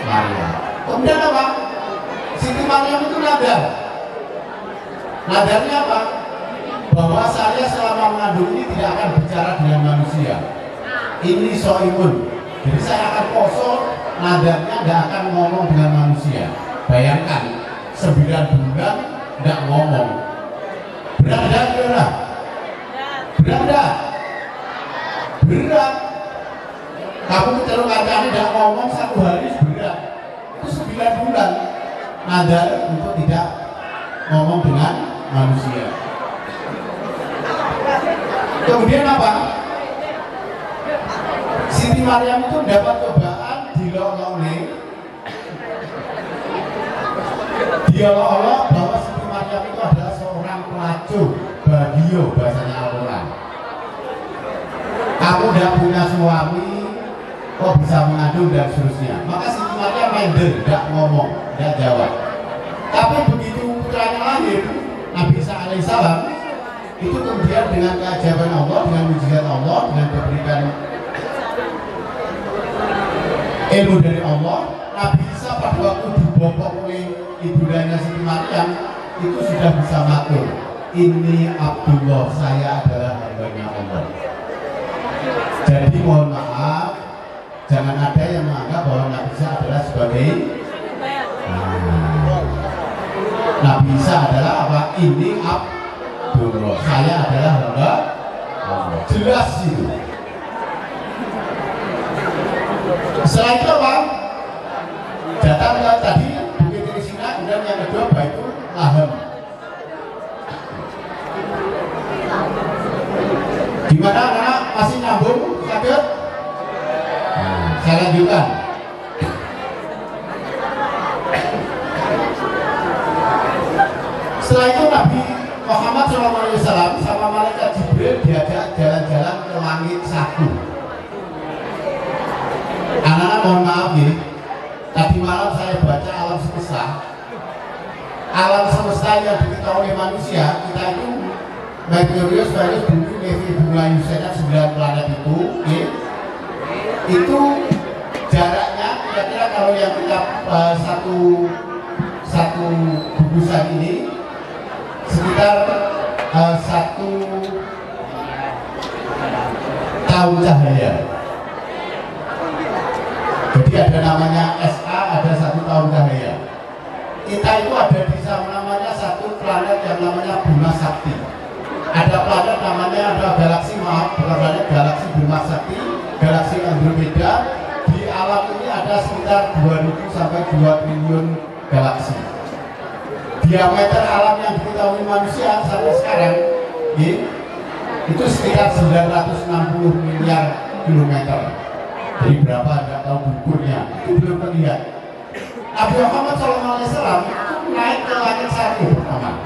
Maryam. Kemudian apa? Siti Maryam itu nadar. Nadarnya apa? Bahwa saya selama mengandung ini tidak akan bicara dengan manusia. Ini soimun. Jadi saya akan poso, nadarnya tidak akan ngomong dengan manusia. Bayangkan, 9 bulan tidak ngomong. Berat tidak? Berat. Berat tidak? Berat. Kamu kalau kancane tidak ngomong 1 hari berat. Itu 9 bulan nadar untuk tidak ngomong dengan manusia. Kemudian apa? Siti Maryam itu dapat cobaan diolok-olok bahwa Siti Maryam itu adalah seorang pelacur, bagio bahasanya Al-Quran. Kamu tidak punya suami, kok bisa mengandung dan seterusnya. Maka Siti Maryam minder, tidak ngomong, tidak jawab. Tapi begitu putranya lahir, Nabi Isa alaihissalam, itu kemudian dengan keajaiban Allah, dengan mujizat Allah, dengan diberikan ilmu dari Allah, Nabi Isa pada waktu dibopok oleh ibundanya Siti Maryam itu sudah bisa matur, ini Abdullah, saya adalah hambanya Allah. Jadi mohon maaf, jangan ada yang menganggap bahwa Nabi Isa adalah sebagai Nabi Isa adalah apa? Ini Abdullah, saya adalah hamba Allah. Jelas itu. Setelah itu apa? Datang tadi Bukit Tirisina, kemudian yang kedua Baitul Laham. Gimana anak masih nyambung? Sakit? Saya lanjutkan. Setelah itu Nabi Muhammad SAW sama malaikat Jibril diajak jalan-jalan ke langit 1. Anak-anak mohon maaf nih, tadi malam saya baca alam semesta. Alam semesta yang diketahui oleh manusia, kita itu Merkurius, Venus, Bumi, Leo, Bunga, Yusena, 9 planet itu jaraknya kira-kira kalau yang kita satu gugusan ini sekitar 1 tahun cahaya. Jadi ada namanya SA, ada 1 tahun cahaya. Kita itu ada di sana namanya satu planet yang namanya Bima Sakti. Ada planet namanya, ada galaksi, maaf, bukan planet, galaksi Bima Sakti, galaksi Andromeda, sekitar 2000 sampai 2 triliun galaksi. Diameter alam yang diketahui manusia sampai sekarang itu sekitar 960 miliar kilometer. Jadi berapa tidak tahu ukurnya, itu belum terlihat. Nabi Muhammad SAW itu naik ke langit satu pertama.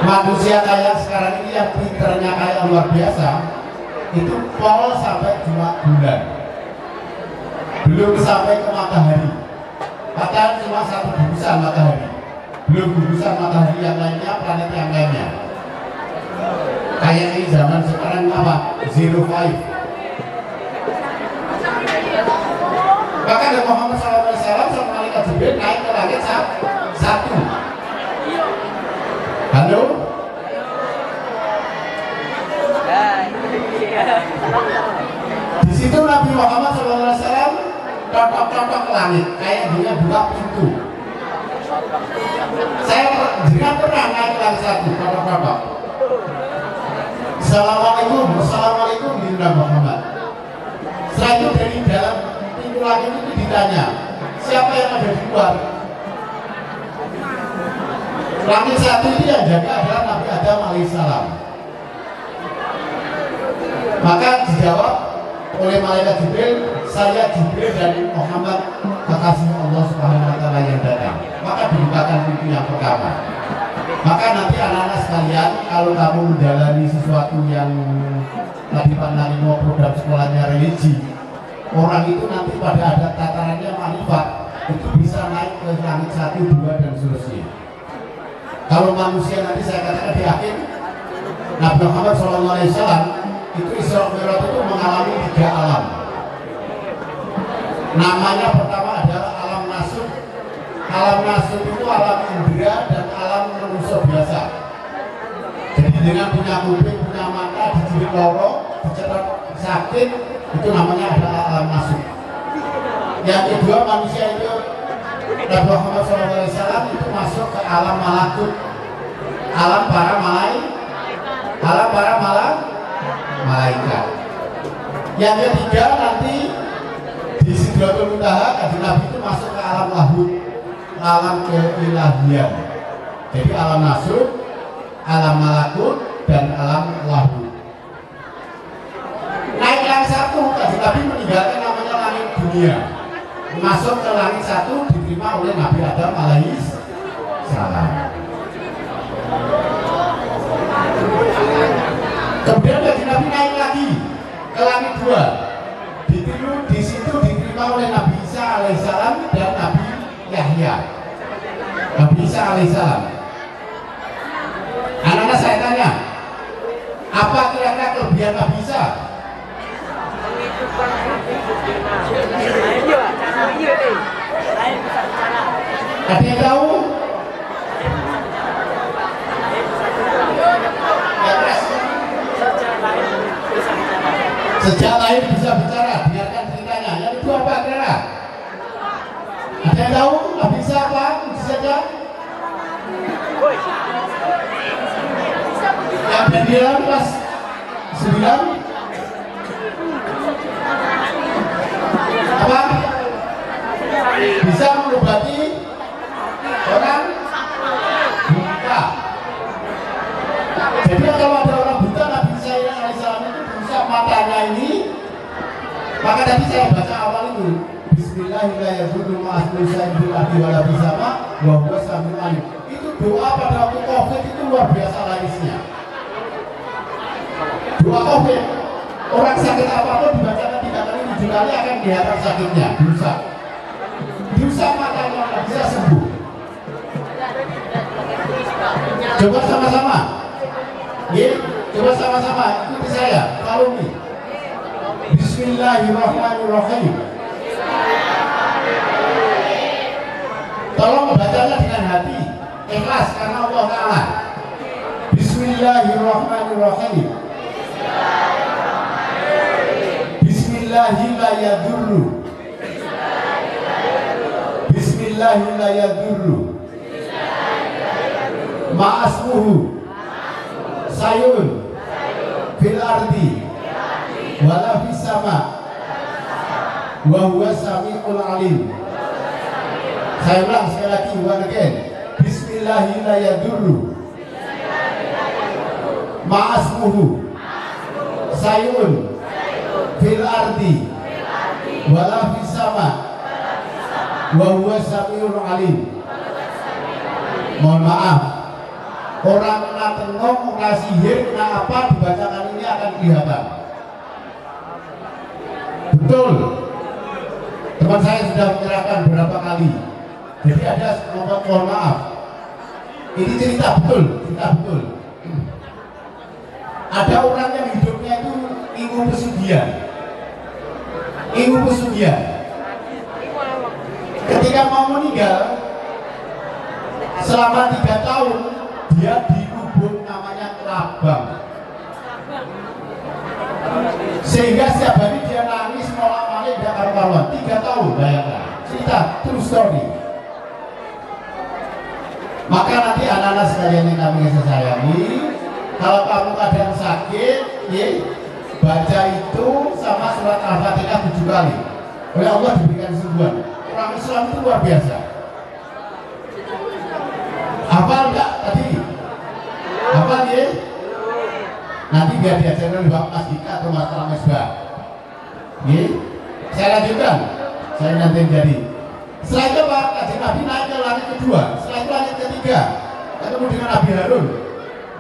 Manusia kayak sekarang ini yang pinternya kayak luar biasa, itu pol sampai 2 bulan, belum sampai ke matahari. Padahal cuma satu gugusan matahari, belum gugusan matahari yang lainnya, planet yang lainnya. Kayak ini zaman sekarang apa? 05. Bahkan Nabi Muhammad SAW sama malaikat Jibril naik ke langit satu. Halo? Di situ Nabi Muhammad SAW totok-totok ke langit, kayak dia buka pintu. Saya jangan pernah naik ke langit satu, totok-totok. Assalamualaikum, assalamualaikum di Nabi Muhammad. Setelah itu dari dalam pintu langit itu ditanya, siapa yang ada di luar? Langit satu itu yang jaga adalah Nabi Adam alaihissalam. Maka dijawab oleh malaikat Jibril, saya Jibril dan Muhammad kekasih Allah Subhanahu wa taala yang datang. Maka dibukakan pintu yang pertama. Maka nanti anak-anak sekalian, kalau kamu menjalani sesuatu yang tadi Pak Nani mau program sekolahnya religi, orang itu nanti pada ada tatarannya manifat, itu bisa naik ke langit 1, 2 dan seterusnya. Kalau manusia nanti saya katakan di akhir, Nabi Muhammad SAW itu Isra Mi'raj itu mengalami 3 alam. Namanya pertama adalah alam nasuk. Alam nasuk itu alam indera dan alam manusia biasa. Jadi dengan punya kuping, punya mata, dijilid loro, dicetak sakit, itu namanya adalah alam nasuk. Yang kedua manusia itu Nabi Muhammad SAW itu masuk ke alam malakut, alam para malaikat. Yang ketiga nanti di Sidratul Muntaha Kanjeng Nabi itu masuk ke alam lahud, alam keilahian. Jadi alam nasuk, alam malakut dan alam lahud. Naik langit 1, Kanjeng Nabi meninggalkan namanya langit dunia, masuk ke langit 1 diterima oleh Nabi Adam alaihissalam. Kemudian Kanjeng Nabi naik lagi ke langit 2, di situ diterima oleh Nabi Isa alaihissalam dan Nabi Yahya. Nabi Isa alaihissalam. Anak-anak saya tanya, apa kira-kira kelebihan Nabi Isa? Ada yang tahu? Sejak lahir bisa bicara, biarkan ceritanya. Yang itu apa kira-kira? Ada yang tahu? Nabi Isa apa? Saja. Yang berdiam kelas 9. Apa? Bisa mengobati orang buta. Jadi kalau ada orang buta, Nabi Isa alaihissalam itu bisa matanya ini. Maka tadi saya baca awal itu, Bismillahirrahmanirrahim. Itu doa pada waktu COVID itu luar biasa larisnya. Doa COVID, orang sakit apapun dibacakan 3 kali 7 kali akan kelihatan sakitnya, diusap matanya nggak bisa sembuh. Coba sama-sama, coba sama-sama ikuti saya. Kalau ini, Bismillahirrahmanirrahim. Tolong bacanya dengan hati, ikhlas karena Allah Ta'ala. Bismillahirrahmanirrahim. Bismillahirrahmanirrahim. Bismillahirrahmanirrahim. Ma'asmuhu sayun fil ardi wala fis sama wa huwa samiul alim. Saya ulang sekali lagi, one again. Bismillahirrahmanirrahim. Ma'asmuhu sayun fil ardi wala fis sama wa huwa samiul alim. Mohon maaf, orang kena tenung, kena sihir, kena apa dibacakan ini akan kelihatan. Betul. Teman saya sudah menyerahkan berapa kali. Jadi ada mohon maaf. Ini cerita betul, cerita betul. Ada orang yang hidupnya itu ilmu pesugihan. Ilmu pesugihan. Ketika mau meninggal, selama 3 tahun dia dikubur namanya kelabang. Sehingga setiap hari dia nangis molak-malik tidak karu-karuan. 3 tahun, bayangkan. Cerita true story. Maka nanti anak-anak sekalian yang kami sayangi, kalau kamu keadaan sakit, baca itu sama surat Al-Fatihah 7 kali. Oleh Allah diberikan kesembuhan. Orang Islam itu luar biasa. Hafal enggak tadi? Hafal ya? Nanti biar diajarkan oleh Mas Dika atau Mas Ramesbah. Saya lanjutkan. Saya nanti jadi. Setelah itu Pak Kajian Nabi naik ke langit kedua. Setelah itu langit ketiga, ketemu dengan Nabi Harun.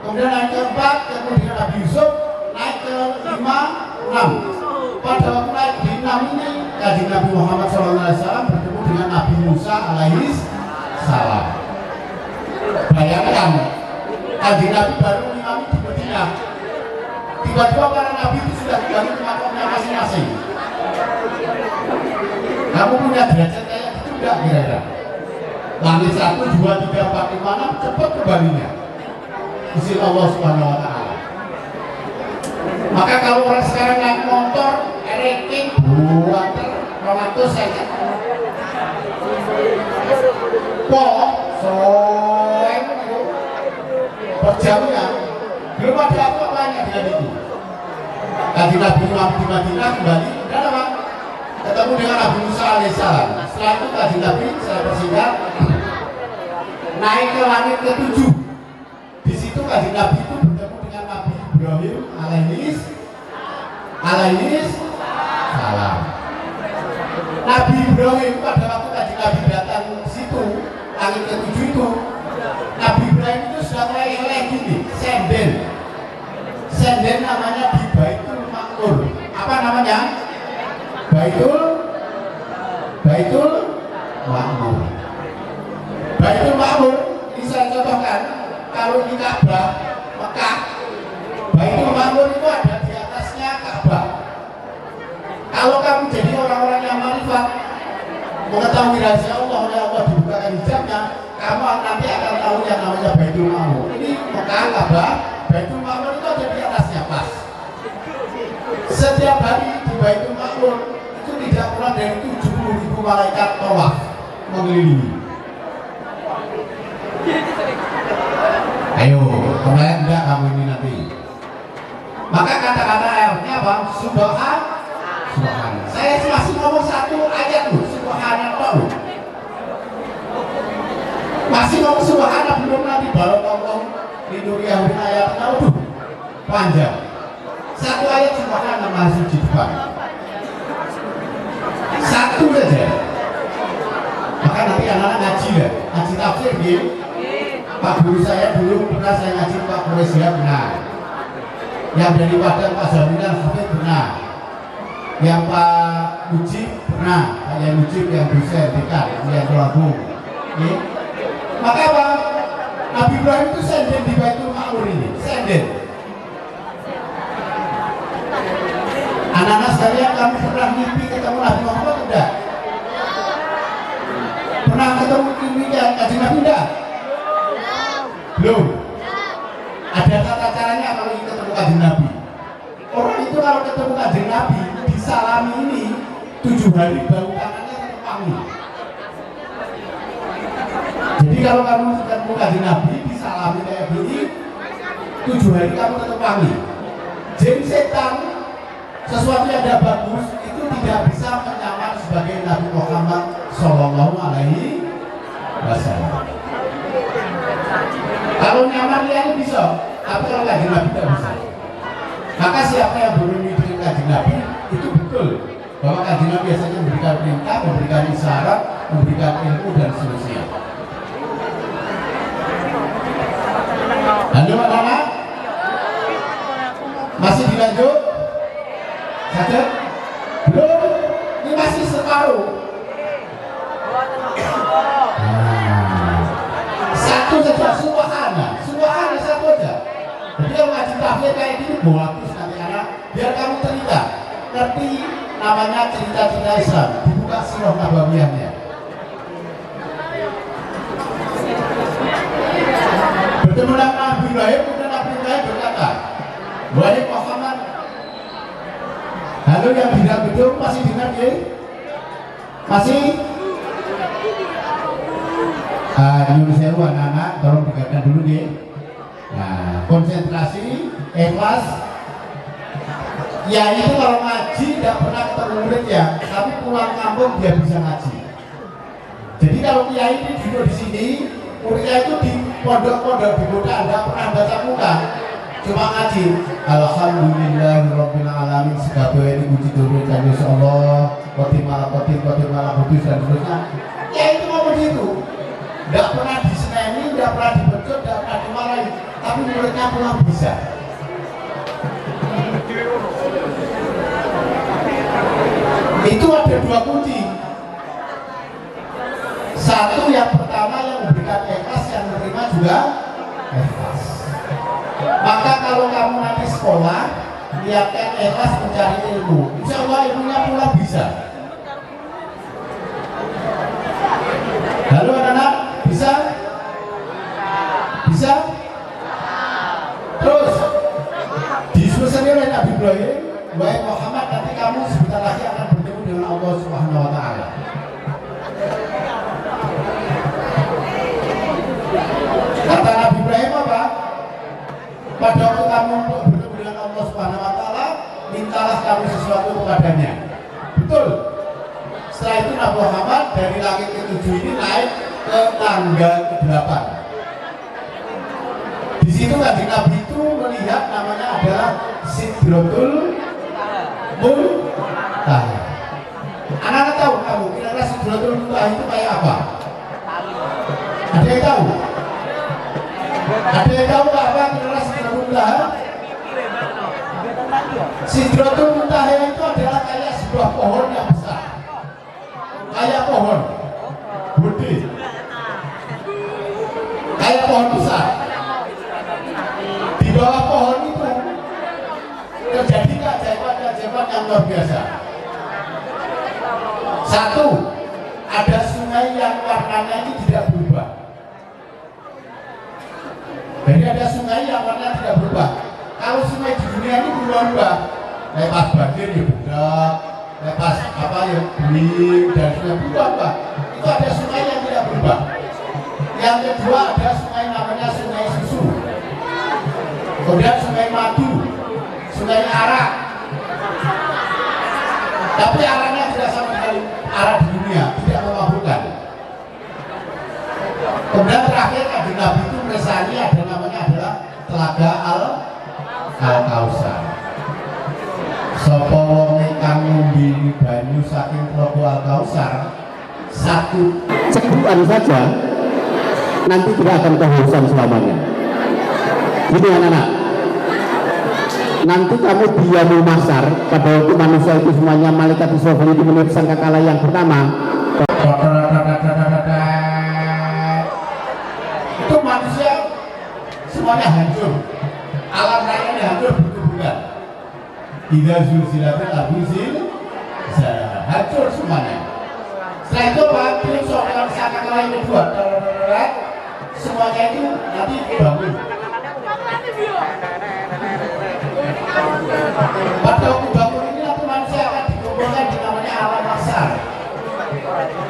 Kemudian naik ke 4, ketemu dengan Nabi Yusuf. Naik ke 5, 6. Pada waktu naik di 6 ini, Kajian Nabi Muhammad SAW bertemu dengan Nabi Musa alaihis salam. Bayangkan, Kajian Nabi baru mengimami di Madinah. Tiba-tiba para Nabi itu sudah kembali ke makamnya masing-masing. Kamu punya derajat kayak gitu enggak kira-kira? Langit 1, 2, 3, 4, 5, 6 cepat kembalinya. Izin Allah Subhanahu wa Ta'ala. Maka kalau orang sekarang naik motor, ranking buater 200 saja. Kok soeng berjamnya belum ada apa-apanya dengan itu. Tadi Nabi Muhammad di Madinah kembali dan apa? Ketemu dengan Nabi Musa alaihissalam. Setelah itu tadi Nabi saya persingkat naik ke langit ke-7. Di situ tadi Nabi itu bertemu dengan Nabi Ibrahim alaihis salam. Nabi Ibrahim pada waktu tadi Nabi datang ke situ langit ke-7 itu, Nabi Ibrahim itu sudah mulai gini, senden namanya di Baitul Ma'mur. Apa namanya? Baitul Ma'mur. Baitul Ma'mur ini saya contohkan. Kalau di Ka'bah Mekah, Baitul Ma'mur itu ada di atasnya Ka'bah. Kalau kamu jadi orang-orang yang marifat, mengetahui rahasia Allah, oleh Allah dibukakan hijabnya, kamu nanti akan tahu yang namanya Baitul Ma'mur. Ini Mekah, Ka'bah, Baitul Ma'mur itu ada di atasnya pas. Setiap hari di Baitul Ma'mur itu tidak kurang dari 70.000 malaikat tawaf mengelilingi. Ayo, kemarin enggak kamu ini nanti. Maka kata-kata ayatnya apa? Subhan. Saya masih ngomong satu ayat loh, subhanallah. Masih ngomong subhanallah belum nanti baru ngomong lindungi ahli ayatnya, waduh panjang. Satu ayat subhanallah masih di depan. Satu saja. Maka nanti anak-anak ngaji ya, ngaji tafsir gitu. Pak guru saya dulu pernah saya ngaji Pak Koresia benar. Yang dari Padang Pak Jaminan Hafid benar. Yang Pak Mujib pernah, yang Mujib yang dosen dekat, yang Lampung. Maka apa? Nabi Ibrahim itu senden di Baitul Ma'mur ini, senden. Anak-anak sekalian, kamu pernah mimpi ketemu Nabi Muhammad enggak? Pernah ketemu kimia Kajian Nabi enggak? Belum. Ada tata caranya kalau ingin ketemu Kajian Nabi. Orang itu kalau ketemu Kajian Nabi disalami ini 7 hari bau tangannya tetap wangi. Jadi kalau kamu ketemu Kajian Nabi disalami kayak gini 7 hari kamu tetap wangi. Jadi setan sesuatu yang tidak bagus itu tidak bisa menyamar sebagai Nabi Muhammad Sallallahu Alaihi Wasallam. Kalau nyamar lihat bisa, tapi kalau kanjeng Nabi tidak bisa. Maka siapa yang berunding dengan kanjeng Nabi itu betul bahwa kanjeng Nabi biasanya memberikan perintah, memberikan isyarat, memberikan ilmu dan seterusnya. Halo anak-anak, masih dilanjut? Saja? Belum? Ini masih separuh. Satu saja, subhana satu aja. Jadi kalau ngaji tafsir kayak gini, bagus nanti anak, biar kamu ngerti namanya cerita-cerita Islam. Dibuka sirah nabawiyahnya. Bertemu dengan Nabi Ibrahim, kemudian Nabi Ibrahim berkata, wahai Muhammad, halo yang tidak betul masih dengar ya? Masih? Nyuruh sewa anak-anak, tolong dengarkan dulu ya. Nah, konsentrasi, ikhlas. Ya itu kalau ngaji tidak pernah ketemu murid ya, tapi pulang kampung dia bisa ngaji. Jadi kalau kiai ini duduk di sini, muridnya itu di pondok-pondok di kota tidak pernah baca muka, cuma ngaji. Alhamdulillahirabbil alamin, segala ini puji turun dari Allah, khotimah putus dan seterusnya. Ya itu ngomong gitu. Tidak pernah diseneni, tidak pernah dibecut, tidak pernah dimarahi, tapi muridnya pulang bisa. Itu ada dua kunci. Satu yang pertama yang memberikan ikhlas, yang menerima juga ikhlas. Maka kalau kamu nanti sekolah, niatkan ikhlas mencari ilmu, insya Allah ilmunya pulang bisa. Halo anak-anak, bisa? Bisa? Terus disusun oleh Nabi Ibrahim, wahai Muhammad, nanti kamu sebentar lagi akan bertemu dengan Allah Subhanahu Wa Taala. Kata Nabi Ibrahim apa? Pada waktu kamu bertemu dengan Allah Subhanahu Wa Taala, mintalah kamu sesuatu kepadanya. Betul. Setelah itu Nabi Muhammad dari langit ke-7 ini naik ke tangga ke-8. Di situ kanjeng Nabi itu melihat namanya adalah Sidratul Muntaha. Anak-anak tahu kamu kira-kira Sidratul Muntaha itu kayak apa? Ada yang tahu? Ada yang tahu apa kira-kira Sidratul Muntaha? Sidratul Muntaha itu adalah kayak sebuah pohon yang besar. Kayak pohon gede, kayak pohon besar. Di bawah pohon itu terjadi keajaiban yang luar biasa. Satu, ada sungai yang warnanya ini tidak berubah. Jadi ada sungai yang warnanya tidak berubah. Kalau sungai di dunia ini berubah, lepas banjir ya budak, lepas apa ya bening dan sudah berubah. Itu ada sungai yang tidak berubah. Yang kedua ada sungai namanya sungai susu. Kemudian sungai madu, sungai arak. Tapi araknya tidak sama dengan arak di dunia, tidak memabukkan. Kemudian terakhir kanjeng Nabi itu meresani ada namanya adalah Telaga Al-Kausar. Sapa wong kang ngombe banyu saking Telaga Al-Kausar satu cekupan saja nanti tidak akan kehausan selamanya. Jadi anak-anak, nanti kamu diamul masar pada waktu manusia itu semuanya malaikat Israfil itu menurut sangkakala yang pertama. Itu manusia semuanya hancur, alam raya ini hancur berkuburan. Idza zulzilatil ardu zilzalaha, hancur semuanya. Setelah itu Pak, belum soal sangkakala yang kedua, semuanya itu nanti bangun. Pada waktu bangun ini nanti manusia akan dikumpulkan di namanya alam mahsyar.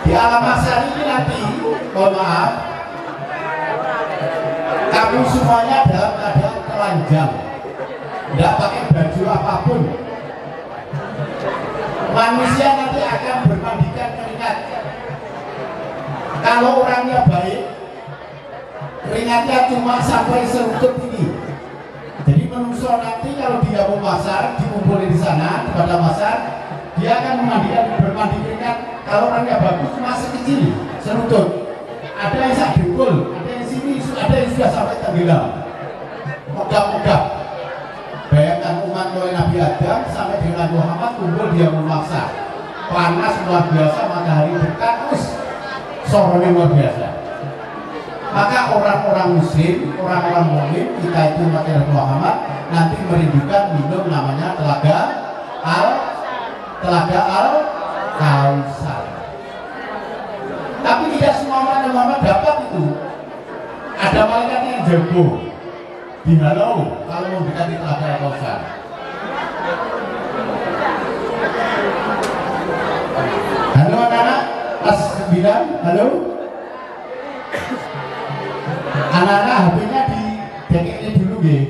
Di alam mahsyar ini nanti, mohon maaf, kamu semuanya dalam keadaan telanjang, tidak pakai baju apapun. Manusia nanti akan bermandikan ternyata cuma sampai serutut ini. Jadi manusia nanti kalau dia mau pasar, dikumpulin di sana, di pada pasar, dia akan bermandi keringat. Kalau orangnya bagus masih kecil, serutut. Ada yang sak dengkul, ada yang sini, ada yang sudah sampai tenggelam. Mogak-mogak. Bayangkan umat mulai Nabi Adam sampai dengan Muhammad kumpul dia memaksa. Panas luar biasa, matahari dekat, terus sorenya luar biasa. Maka orang-orang muslim, orang-orang mukmin, kita itu umat Muhammad nanti merindukan minum namanya telaga Al-Kausar. Tapi tidak semua umat Muhammad dapat itu. Ada malaikat yang jago dihalau kalau mau mendekati telaga Al-Kausar. Halo anak-anak kelas 9, halo. Anak-anak HP-nya di dekeknya dulu ya.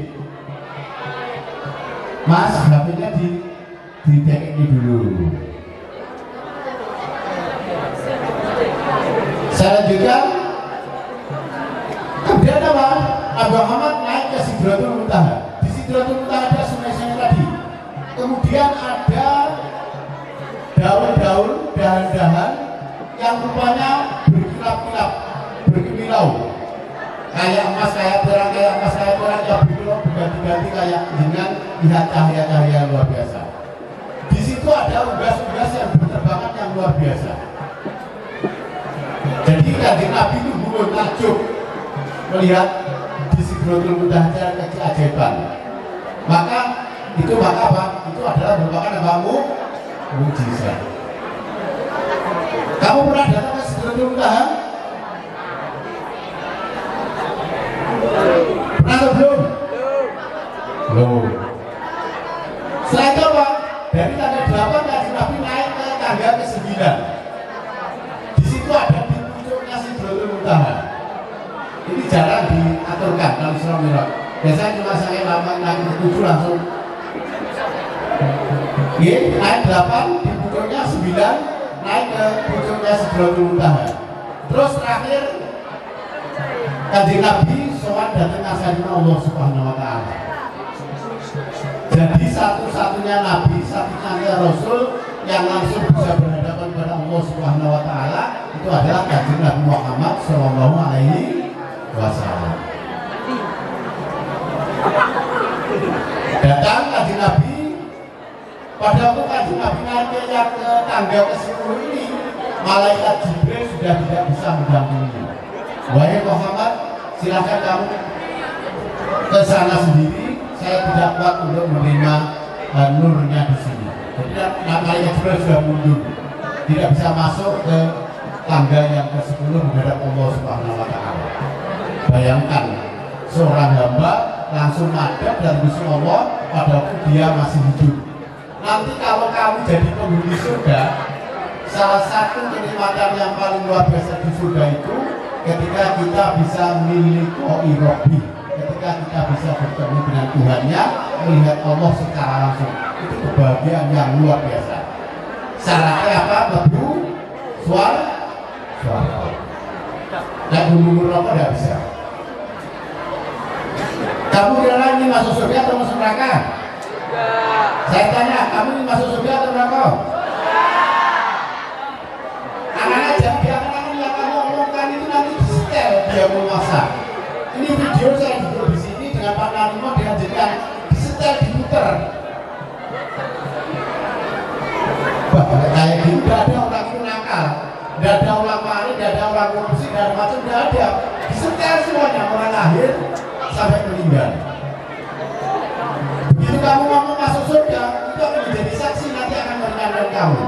Mas, HP-nya di dekeknya dulu. Selanjutnya kemudian apa? Nabi Muhammad naik ke Sidratul Muntaha. Di Sidratul Muntaha ada sungai-sungai tadi. Kemudian ada daun-daun, dahan-dahan yang rupanya berkilap-kilap, berkilau. Kayak emas, kayak perak, kayak emas, kayak perak, ya berkilau berganti-ganti kayak dengan lihat cahaya-cahaya luar biasa. Di situ ada unggas-unggas yang berterbangan yang luar biasa. Jadi Kanjeng Nabi itu belum takjub melihat di Sidratul Muntaha keajaiban. Maka apa? Itu adalah merupakan namamu mujizat. Kamu pernah datang ke Sidratul Muntaha? Pernah atau belum? Belum. Setelah itu apa? Dari tangga 8 Kanjeng Nabi naik ke tangga ke 9. Di situ ada di puncaknya Sidratul Muntaha. Ini jarang diaturkan kalau Isra Mi'raj. Biasanya cuma saya naik ke 7 langsung. Naik 8 di puncaknya 9, naik ke puncaknya Sidratul Muntaha. Terus terakhir Kanjeng Nabi sowan datang nasihatin Allah Subhanahu wa Ta'ala. Jadi satu-satunya Nabi, satu-satunya Rasul yang langsung bisa berhadapan kepada Allah Subhanahu wa Ta'ala itu adalah Kanjeng Nabi Muhammad Sallallahu Alaihi Wasallam. Datang Kanjeng Nabi, pada waktu Kanjeng Nabi naik ke tangga ke-10 ini, malaikat Jibril sudah tidak bisa mendampingi. Wahai Muhammad, silakan kamu ke sana sendiri. Saya tidak kuat untuk menerima nurnya di sini. Jadi malaikat Jibril sudah mundur, tidak bisa masuk ke tangga yang ke-10 menghadap Allah Subhanahu wa Ta'ala. Bayangkan seorang hamba langsung madhab dan Gusti Allah pada waktu dia masih hidup. Nanti kalau kamu jadi penghuni surga, salah satu kenikmatan yang paling luar biasa di surga itu ketika kita bisa milikoi Rabbi, ketika kita bisa bertemu dengan Tuhannya, melihat Allah secara langsung, itu kebahagiaan yang luar biasa. Syaratnya apa? Bebu, suara. Dan bumbu rokok tidak bisa. Kamu kira ingin masuk surga atau masuk neraka? Saya tanya, kamu ingin masuk surga atau neraka? Anak-anak jangan yang kamu omongkan itu nanti disetel dia mau masak. Ini video saya duduk di sini dengan Pak Nanimo dengan jadikan disetel diputer. Wah, kayak gini tidak ada orang itu nakal, tidak ada orang maling, tidak ada orang korupsi, tidak ada macam, tidak ada. Disetel semuanya mulai lahir sampai meninggal. Begitu kamu ngomong masuk surga, itu akan menjadi saksi, nanti akan meringankan kamu.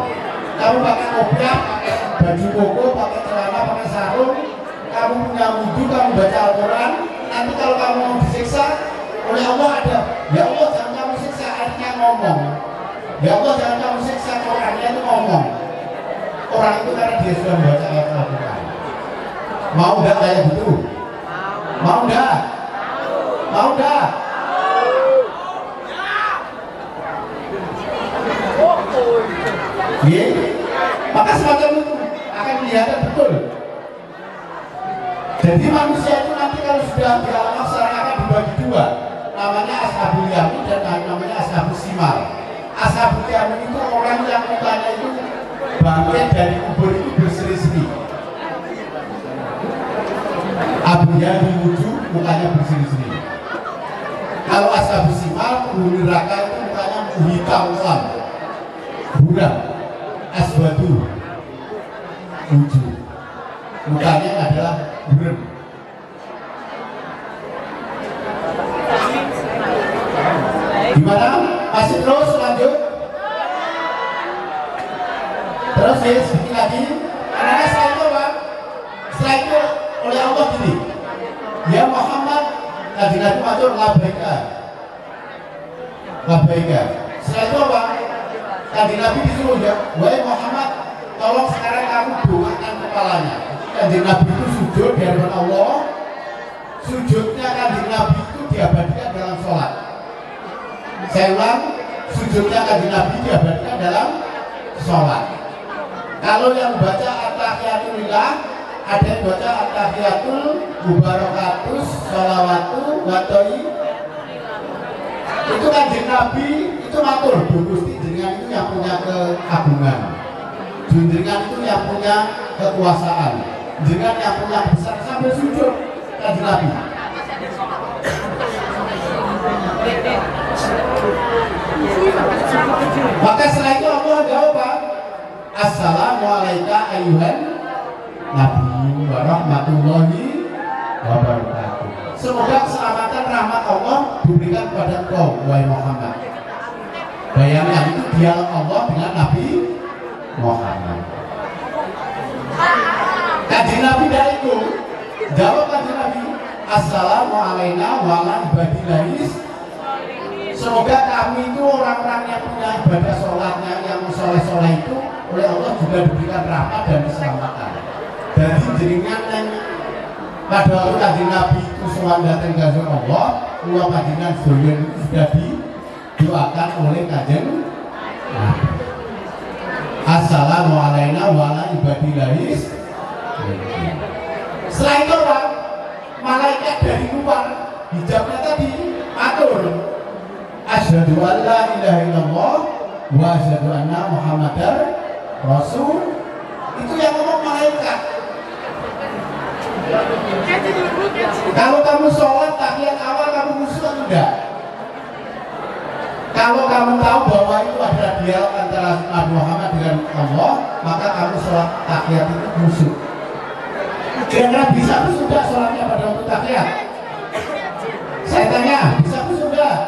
Kamu pakai obyek, pakai baju koko, pakai celana, pakai sarung, kamu punya wudhu, kamu baca Al-Quran. Nanti kalau kamu mau disiksa oleh Allah ada, ya Allah jangan kamu siksa, artinya ngomong. Ya Allah jangan kamu siksa, orangnya itu ngomong. Orang itu karena dia sudah membaca ayat Al-Quran. Mau enggak kayak gitu? Mau enggak? Mau enggak? Ya, maka semacam itu akan kelihatan betul. Jadi manusia itu nanti kalau sudah Ashabul Yamin dan namanya Ashabul Simal. Ashabul Yamin itu orang yang mukanya itu bangkit dari kubur itu berseri-seri. Abu Yamin wujud mukanya berseri-seri. Kalau Ashabul Simal penghuni neraka itu mukanya hitam kelam, buram, aswadu, wujud. Mukanya adalah buram. Gimana? Masih terus lanjut? Terus ya, sedikit lagi. Karena setelah itu apa? Setelah itu oleh Allah gini, ya Muhammad, Nabi matur labaika. Setelah itu apa? Nabi disuruh ya, wahai Muhammad, tolong sekarang kamu doakan kepalanya. Nabi itu sujud di hadapan Allah. Sujudnya Nabi itu diabadikan dalam sholat. Saya ulang, sujudnya Nabi diabadikan dalam sholat. Kalau yang baca at-tahiyatul lillah, ada yang baca at-tahiyatul mubarakatus sholawatu watoi. Itu Nabi itu matur, Gusti jenengan itu yang punya keagungan, jenengan itu yang punya kekuasaan, jenengan yang punya besar, sambil sujud Nabi. Maka setelah itu Allah jawab, Assalamualaikum ayuhan Nabi warahmatullahi wabarakatuh. Semoga keselamatan rahmat Allah diberikan kepada engkau, wahai Muhammad. Bayangkan itu dialog Allah dengan Nabi Muhammad. Kanjeng Nabi dari itu jawab kanjeng Nabi, Assalamualaikum warahmatullahi wabarakatuh. Semoga kami itu orang-orang yang punya ibadah sholatnya, yang soleh-soleh itu oleh Allah juga diberikan rahmat dan keselamatan. Dari jenengan yang pada waktu kanjeng Nabi itu sowan datang kanjeng Allah, uang panjenengan sedaya itu sudah didoakan oleh kanjeng Nabi. Assalamualaikum warahmatullahi wabarakatuh. Setelah itu orang malaikat dari luar hijabnya tadi atur, asyhadu an la ilaha illallah wa asyhadu anna muhammadar rasul. Itu yang ngomong malaikat. Kalau kamu sholat tahiyat awal kamu khusyuk enggak? Kalau kamu tahu bahwa itu adalah dialog antara Nabi Muhammad dengan Allah, maka kamu sholat tahiyat itu khusyuk. Kira-kira bisa khusyuk enggak sholatnya pada waktu tahiyat? Saya tanya, bisa khusyuk enggak?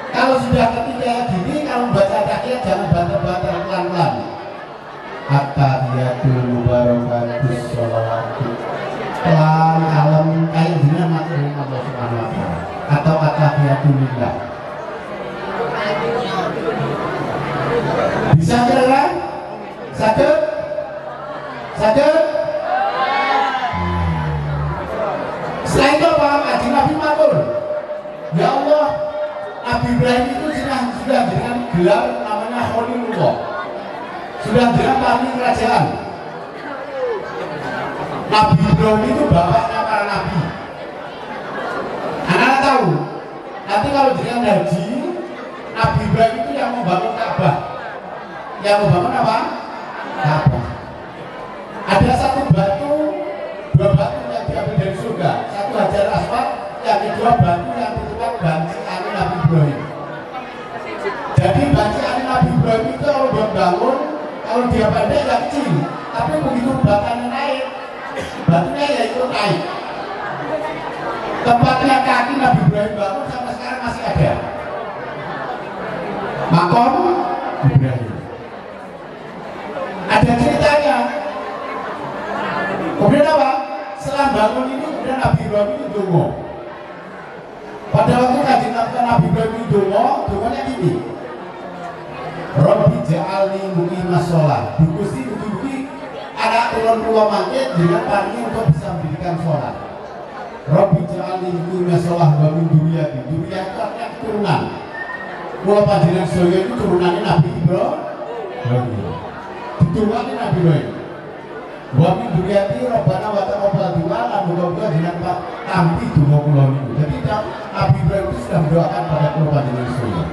Kalau sudah ketika gini, kalau baca tahiyat jangan banter-banter, pelan-pelan. At-tahiyatul mubarakatus sholawatu, pelan, kalem, kayak gini matur Allah Subhanahu wa ta'ala. Atau at-tahiyatul lillah. Bisa kira-kira? Sakit? Sakit? Setelah itu apa? Kanjeng Nabi matur, ya Allah, Nabi Ibrahim itu sudah dengan gelar namanya Khalilullah, sudah dengan tahta kerajaan. Nabi Ibrahim itu bapaknya para nabi. Anak-anak tahu, nanti kalau dengan haji, Nabi Ibrahim itu yang membangun Ka'bah. Yang membangun apa? Ka'bah. Ada satu batu, dua batu yang diambil dari surga. Satu Hajar Aswad, yang kedua batu yang ditukar bancikan Nabi Ibrahim. Jadi bancikan Nabi Ibrahim itu kalau bangun, kalau dia pendek ya kecil, tapi begitu batanya naik, batunya ya ikut naik. Tempatnya kaki Nabi Ibrahim bangun sampai sekarang masih ada. Makom Ibrahim. Ada ceritanya. Kemudian apa? Setelah bangun ini kemudian Nabi Ibrahim itu dongo. Pada waktu kanjeng Nabi Ibrahim itu dongonya gini. Rabbi ja'alni muqimas shalah. Gusti mugi-mugi anak turun kula mangke dengan paringi untuk bisa mendirikan sholat. Rabbi ja'alni muqimas shalah wa min dzurriyyati. Dzurriyyah itu artinya keturunan. Kula panjenengan sedaya itu turunannya Nabi Ibrahim. Diturunkan Nabi Ibrahim. Wa min dzurriyyati Rabbana wa taqabbal du'a lan muga-muga jenengan tampi donga kula niku. Jadi Nabi Ibrahim itu sudah mendoakan pada korban Yusuf.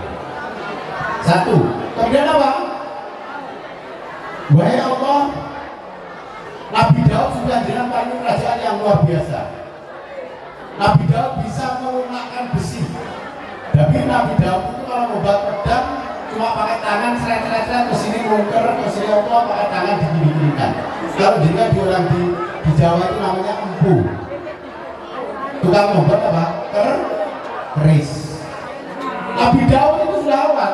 Satu. Kemudian apa? Wahai Allah, Nabi Daud sudah dengan paling kerajaan yang luar biasa. Nabi Daud bisa menggunakan besi. Tapi Nabi Daud itu kalau membuat pedang cuma pakai tangan seret-seret ke sini ngungker, ke sini apa pakai tangan digini-ginikan. Kalau jika di orang di Jawa itu namanya empu. Tukang membuat apa? Keris. Nabi Daud itu sudah awal.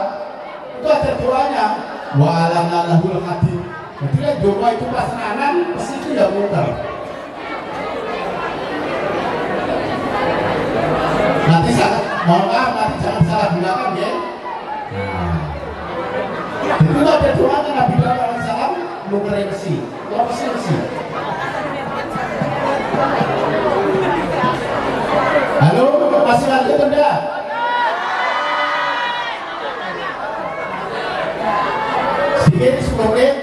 Itu ada doanya. Wa alana lahul hadid. Jadi doa itu pas nanan, besi itu ya ngungker. Nanti mohon maaf, nanti jangan salah gunakan ya. Jadi itu ada doanya Nabi Daud alaihissalam ngungkerin besi. Kalau besi. Halo, masih lanjut enggak? Sedikit 10 menit.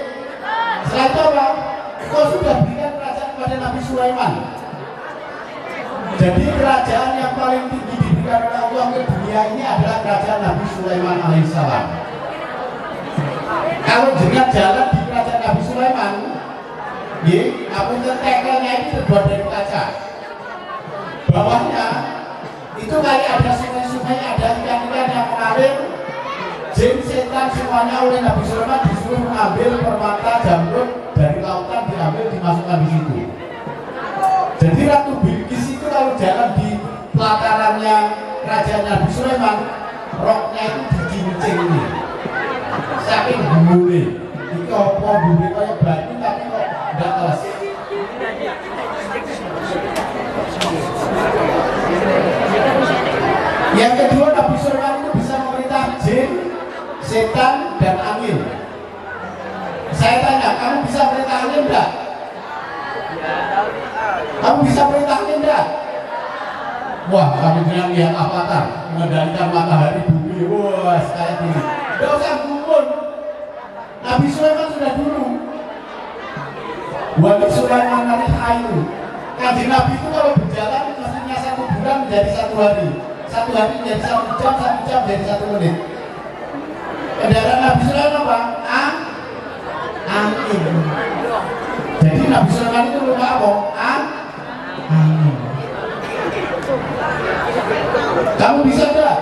Setelah itu apa? Kau sudah berikan kerajaan kepada Nabi Sulaiman. Jadi kerajaan yang paling tinggi diberikan oleh Allah ke dunia ini adalah kerajaan Nabi Sulaiman alaihissalam. Kalau jengat jalan di kerajaan Nabi Sulaiman, apa tekelnya ini terbuat dari kaca. Bawahnya itu kayak ada sungai-sungai, ada ikan-ikan yang mengalir. Jin, setan semuanya oleh Nabi Sulaiman disuruh mengambil permata jamrut dari lautan, diambil dimasukkan di situ. Jadi Ratu Bilqis itu kalau jalan di pelatarannya kerajaan Nabi Sulaiman, roknya itu dijincing ini. Saking gembule, itu apa gembule kayak batu tapi kok tidak kelas. Yang kedua, Nabi Sulaiman itu bisa memerintah jin, setan, dan angin. Saya tanya, kamu bisa perintah angin enggak? Kamu bisa perintah angin enggak? Wah, kamu bilang lihat avatar, mengendalikan matahari bumi, wah kayak gini. Tidak usah gumun. Nabi Sulaiman sudah dulu. Nabi Sulaiman narik air. Kanjeng Nabi itu kalau berjalan mestinya 1 bulan menjadi 1 hari. 1 hari menjadi 1 jam, 1 jam menjadi 1 menit. Kendaraan Nabi Sulaiman apa? Angin. Jadi Nabi Sulaiman itu lupa apa? Angin. Kamu bisa enggak?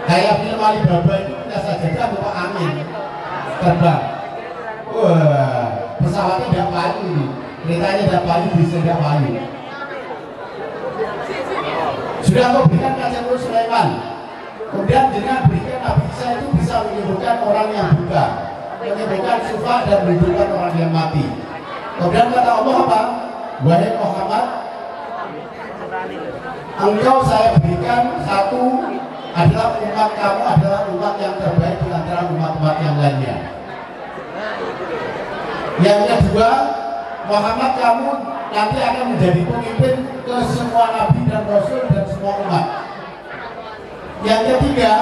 Kayak film Alibaba itu punya sajadah lupa angin. Terbang. Wah, pesawatnya tidak payu. Keretanya tidak payu, bisa tidak payu. Sudah kau berikan kerajaan Sulaiman. Kemudian dengan berikan Nabi Isa itu bisa menyembuhkan orang yang buta, menyembuhkan sufa dan menghidupkan orang yang mati. Kemudian kata Allah apa? Wahai Muhammad, engkau saya berikan satu adalah umat kamu adalah umat yang terbaik di antara umat-umat yang lainnya. Yang kedua, Muhammad kamu nanti akan menjadi pemimpin ke semua nabi dan rasul dan semua umat. Yang ketiga,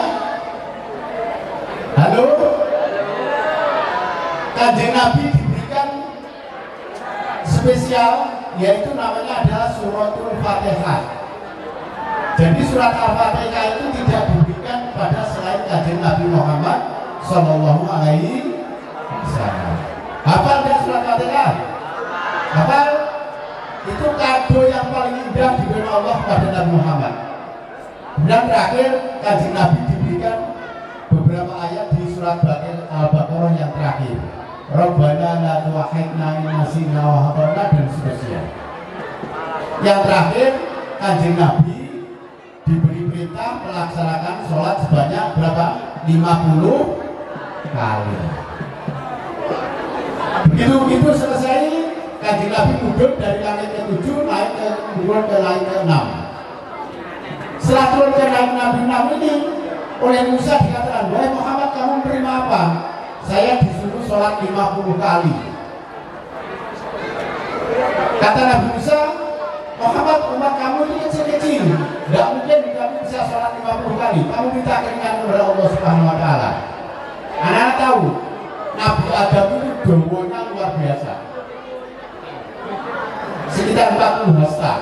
halo, Kanjeng Nabi diberikan spesial, yaitu namanya adalah suratul Fatihah. Jadi surat Al-Fatihah itu tidak diberikan pada selain Kanjeng Nabi Muhammad Sallallahu Alaihi Wasallam. Hafal dan surat Fatihah? Hafal? Itu kado yang paling indah diberikan Allah kepada Nabi Muhammad. Dan terakhir, Kanjeng Nabi diberikan beberapa ayat di surat Al-Baqarah yang terakhir. Rabbana la tu'akhidna in nasina wa akhtana dan seterusnya. Yang terakhir, Kanjeng Nabi diberi perintah melaksanakan sholat sebanyak berapa? 50 kali. Begitu selesai, Kanjeng Nabi duduk dari langit ke-7 naik ke langit ke-6. Setelah turun ke langit Nabi 6 ini, oleh Musa dikatakan, wahai Muhammad, kamu menerima apa? Saya disuruh sholat 50 kali. Kata Nabi Musa, Muhammad, umat kamu ini kecil-kecil, tidak mungkin kamu bisa sholat 50 kali. Kamu minta keringan kepada Allah Subhanahu Wa Taala. Anak-anak tahu, Nabi Adam itu domonya luar biasa, sekitar 40 hasta,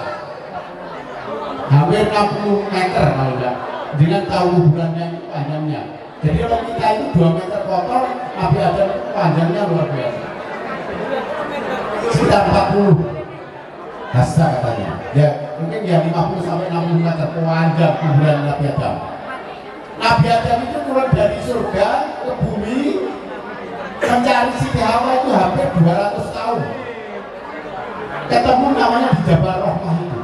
hampir hampir 60 meter kalau enggak. Dengan tahu kuburannya itu panjangnya. Jadi kalau kita itu 2 meter kotor, Nabi Adam panjangnya luar biasa. Sekitar 40 hasta katanya. Ya mungkin ya 50 sampai 60 meter panjang kuburan Nabi Adam. Nabi Adam itu turun dari surga ke bumi mencari Siti Hawa itu hampir 200 tahun. Ketemu namanya di Jabal Rahmah itu.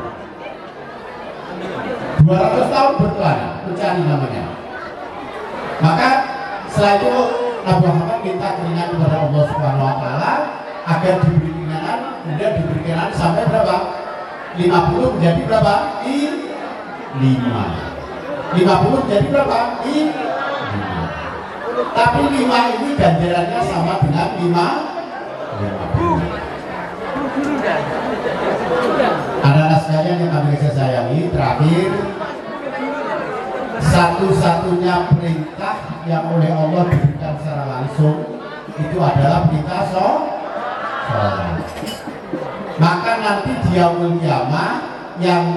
200 tahun berkelana mencari namanya. Maka setelah itu Nabi Muhammad minta keringanan kepada Allah Subhanahu Wa Taala agar diberi keringanan, kemudian diberi keringanan sampai berapa? 50 menjadi berapa? 5. 50 menjadi berapa? 5. Tapi 5 ini ganjarannya sama dengan 50. Anak-anak sekalian yang kami sayangi, terakhir satu-satunya perintah yang oleh Allah diberikan secara langsung itu adalah perintah sholat. Maka nanti di yaumul qiyamah yang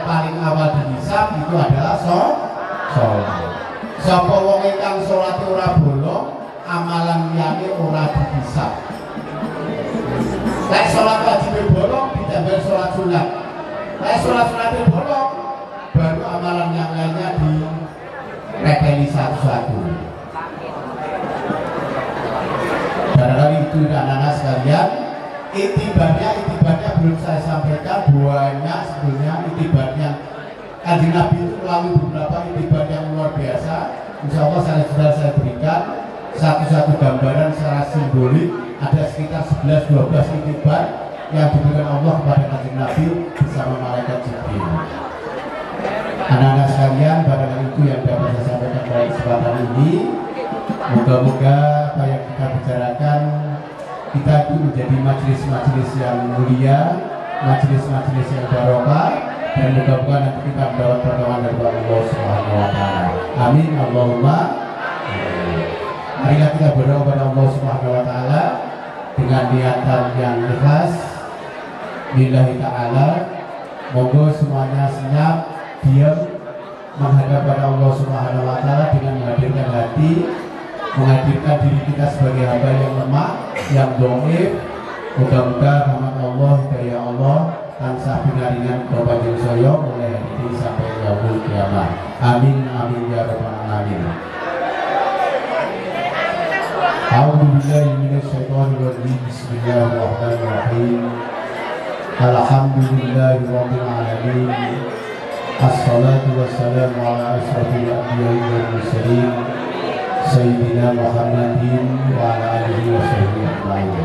paling awal dihisab itu adalah sholat. Sapa wong ingkang sholat ora bolong, amalan liyane ora dihisab. Lek sholat wajib bolong ditambah sholat sunat. Lek sholat sunat bolong baru amalan yang lainnya direpeli satu-satu. Barangkali itu anak-anak sekalian. Itibarnya belum saya sampaikan, banyak sebenarnya itibarnya. Kanjeng Nabi itu melalui beberapa itibar yang luar biasa. Insya Allah saya berikan satu-satu gambaran secara simbolik. Ada sekitar 11-12 itibar yang diberikan Allah kepada Kanjeng Nabi bersama malaikat Jibril. Anak-anak sekalian, barangkali itu yang dapat saya sampaikan pada kesempatan ini. Moga-moga apa yang kita bicarakan kita itu menjadi majelis-majelis yang mulia, majelis-majelis yang barokah, dan moga-moga nanti kita mendapat pertolongan dari Allah Subhanahu Wa Taala. Amin Allahumma. Marilah kita berdoa kepada Allah Subhanahu Wa Taala dengan niatan yang ikhlas. Billahi Taala, monggo semuanya senyap, diam, menghadap pada Allah Subhanahu Wa Taala dengan menghadirkan hati, menghadirkan diri kita sebagai hamba yang lemah, yang dhaif. Moga-moga rahmat Allah, hidayah Allah tansah binaringan Bapak Jeng Soyo mulai hari ini sampai yaumul qiyamah. Amin amin ya rabbal alamin. A'udzu billahi minasyaitonir rajim. Bismillahirrahmanirrahim. Alhamdulillahi rabbil alamin. Assalatu wassalamu ala asyrafil anbiya'i wal mursalin. Sayyidina Muhammadin wa ala alihi wa sahbihi ajma'in.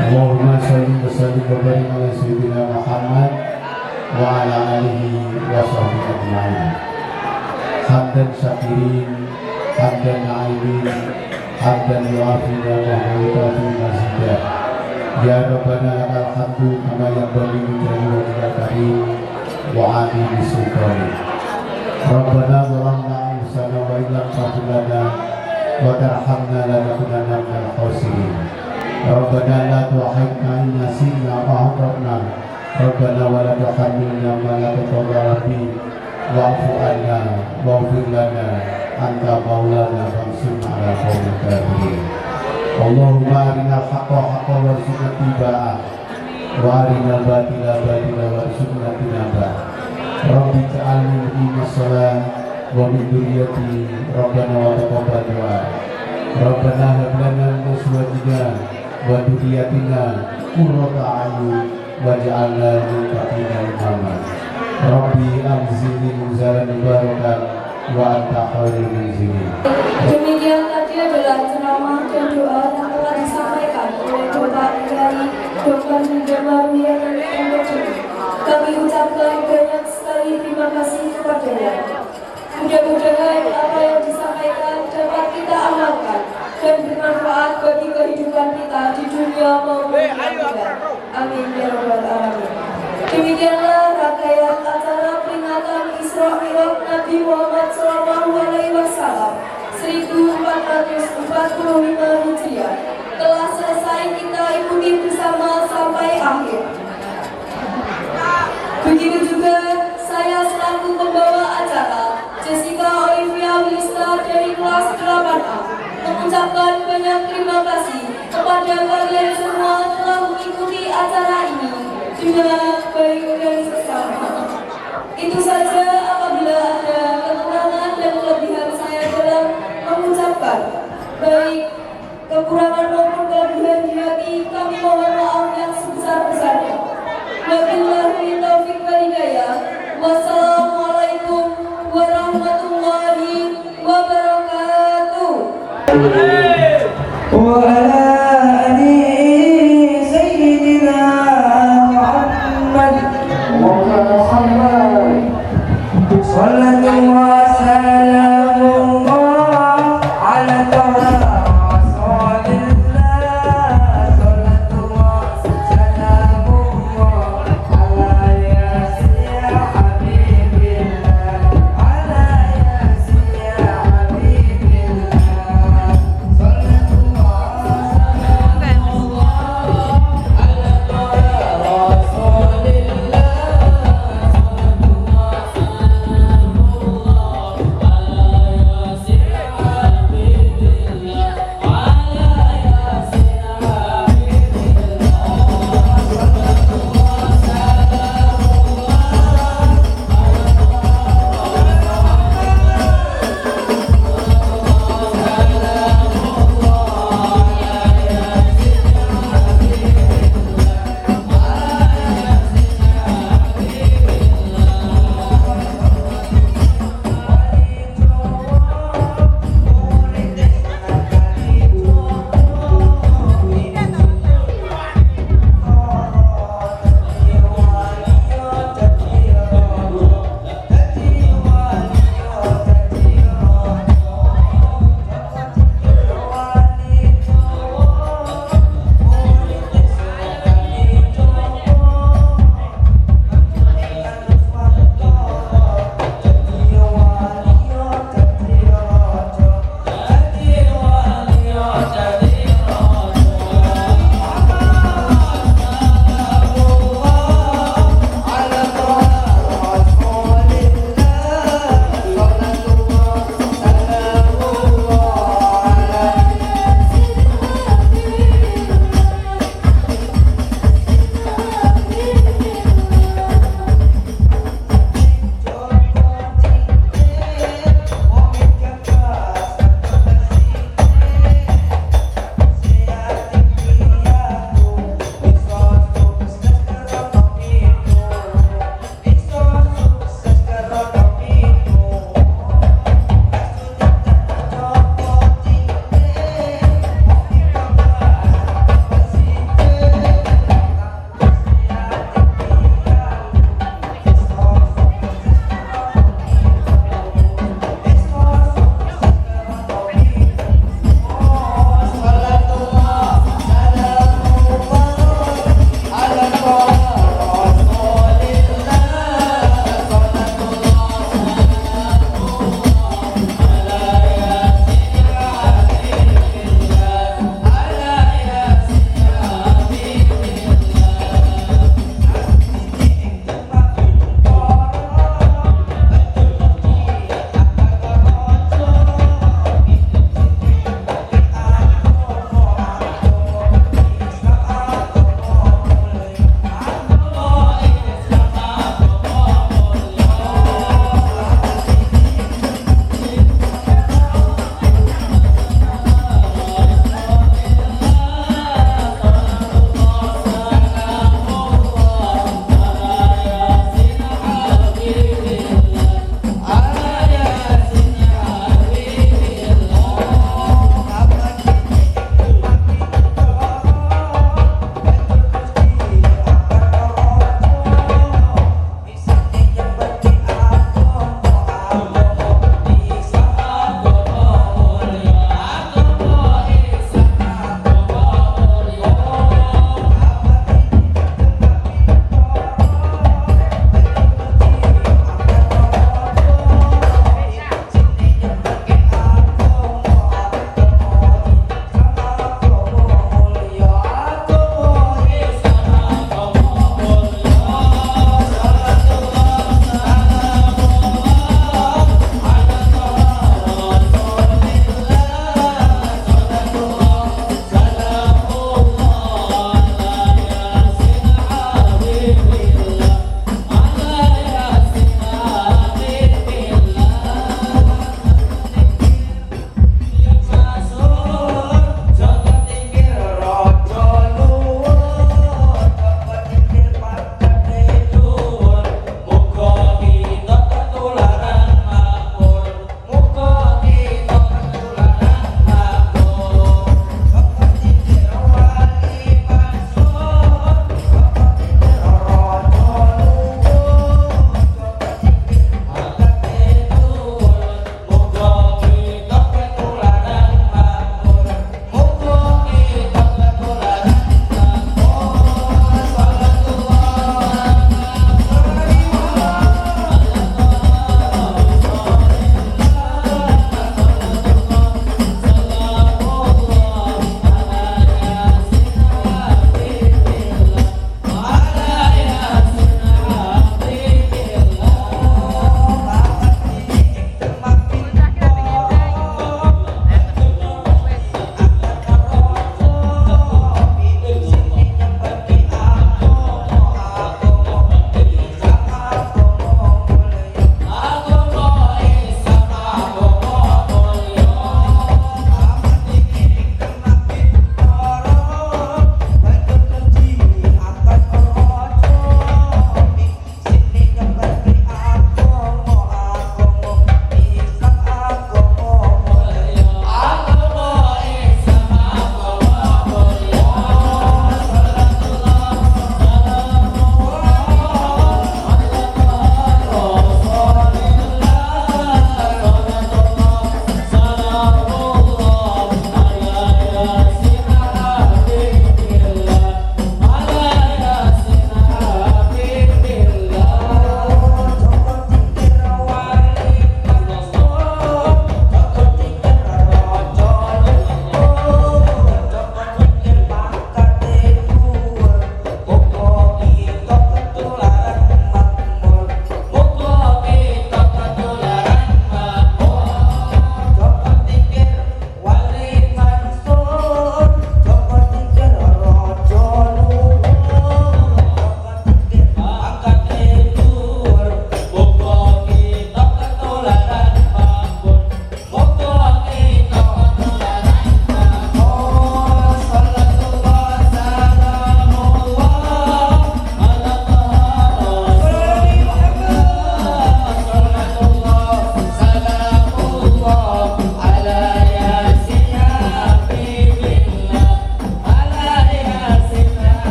Allahumma shalli wa sallim wa barik ala Sayyidina Muhammad wa ala alihi wa sahbihi ajma'in. Hamdan syakirin, hamdan na'imin, hamdan yu'afina wa mu'afina mazidah. Ya Rabbana lakal hamdu kama yanbaghi li wajhika karim wa 'azimi sultanik. Rabbana zalamna anfusana wa illam taghfir lana wa tarhamna lanakunanna minal khasirin. Rabbana la tu'akhidhna in nasina aw akhtana. Rabbana wa la tuhammilna ma la taqdiru bihi wa'fu 'anna waghfir lana anta maulana fansurna 'alal qawmil kafirin. Allahumma arinal haqqa haqqan warzuqna ittiba'ah wa arinal batila batila warzuqna tinabah. Rabbi ja'alni muqimas shalah wa min dzurriyyati Rabbana wa taqabbal du'a. Rabbana hab lana min azwajina wa dzurriyyatina qurrata a'yun waj'alna lil muttaqina imama. Rabbi anzilni munzalan mubarakan wa anta khairul munzilin. Demikian tadi adalah ceramah dan doa yang telah disampaikan oleh Bapak Kiai Dr. Hindarmawan MPD. Kami ucapkan banyak sekali terima kasih kepadanya. Mudah-mudahan apa yang disampaikan dapat kita amalkan dan bermanfaat bagi kehidupan kita di dunia maupun di akhirat. Amin ya rabbal alamin. Demikianlah rangkaian acara peringatan Isra Mi'raj Nabi Muhammad SAW 1445 Hijriah telah selesai kita ikuti bersama sampai akhir. Begitu juga saya selaku pembawa acara, Jessica Olivia Wilista dari kelas 8A, mengucapkan banyak terima kasih kepada kalian semua telah mengikuti acara ini dengan baik dan seksama. Itu saja, apabila ada kekurangan dan kelebihan saya dalam mengucapkan baik kekurangan maupun kelebihan di hati, kami mohon maaf yang sebesar-besarnya. Wabillahi taufiq wal hidayah. Wassalamualaikum warahmatullahi wabarakatuh. وعلى آل سيدنا محمد صلى الله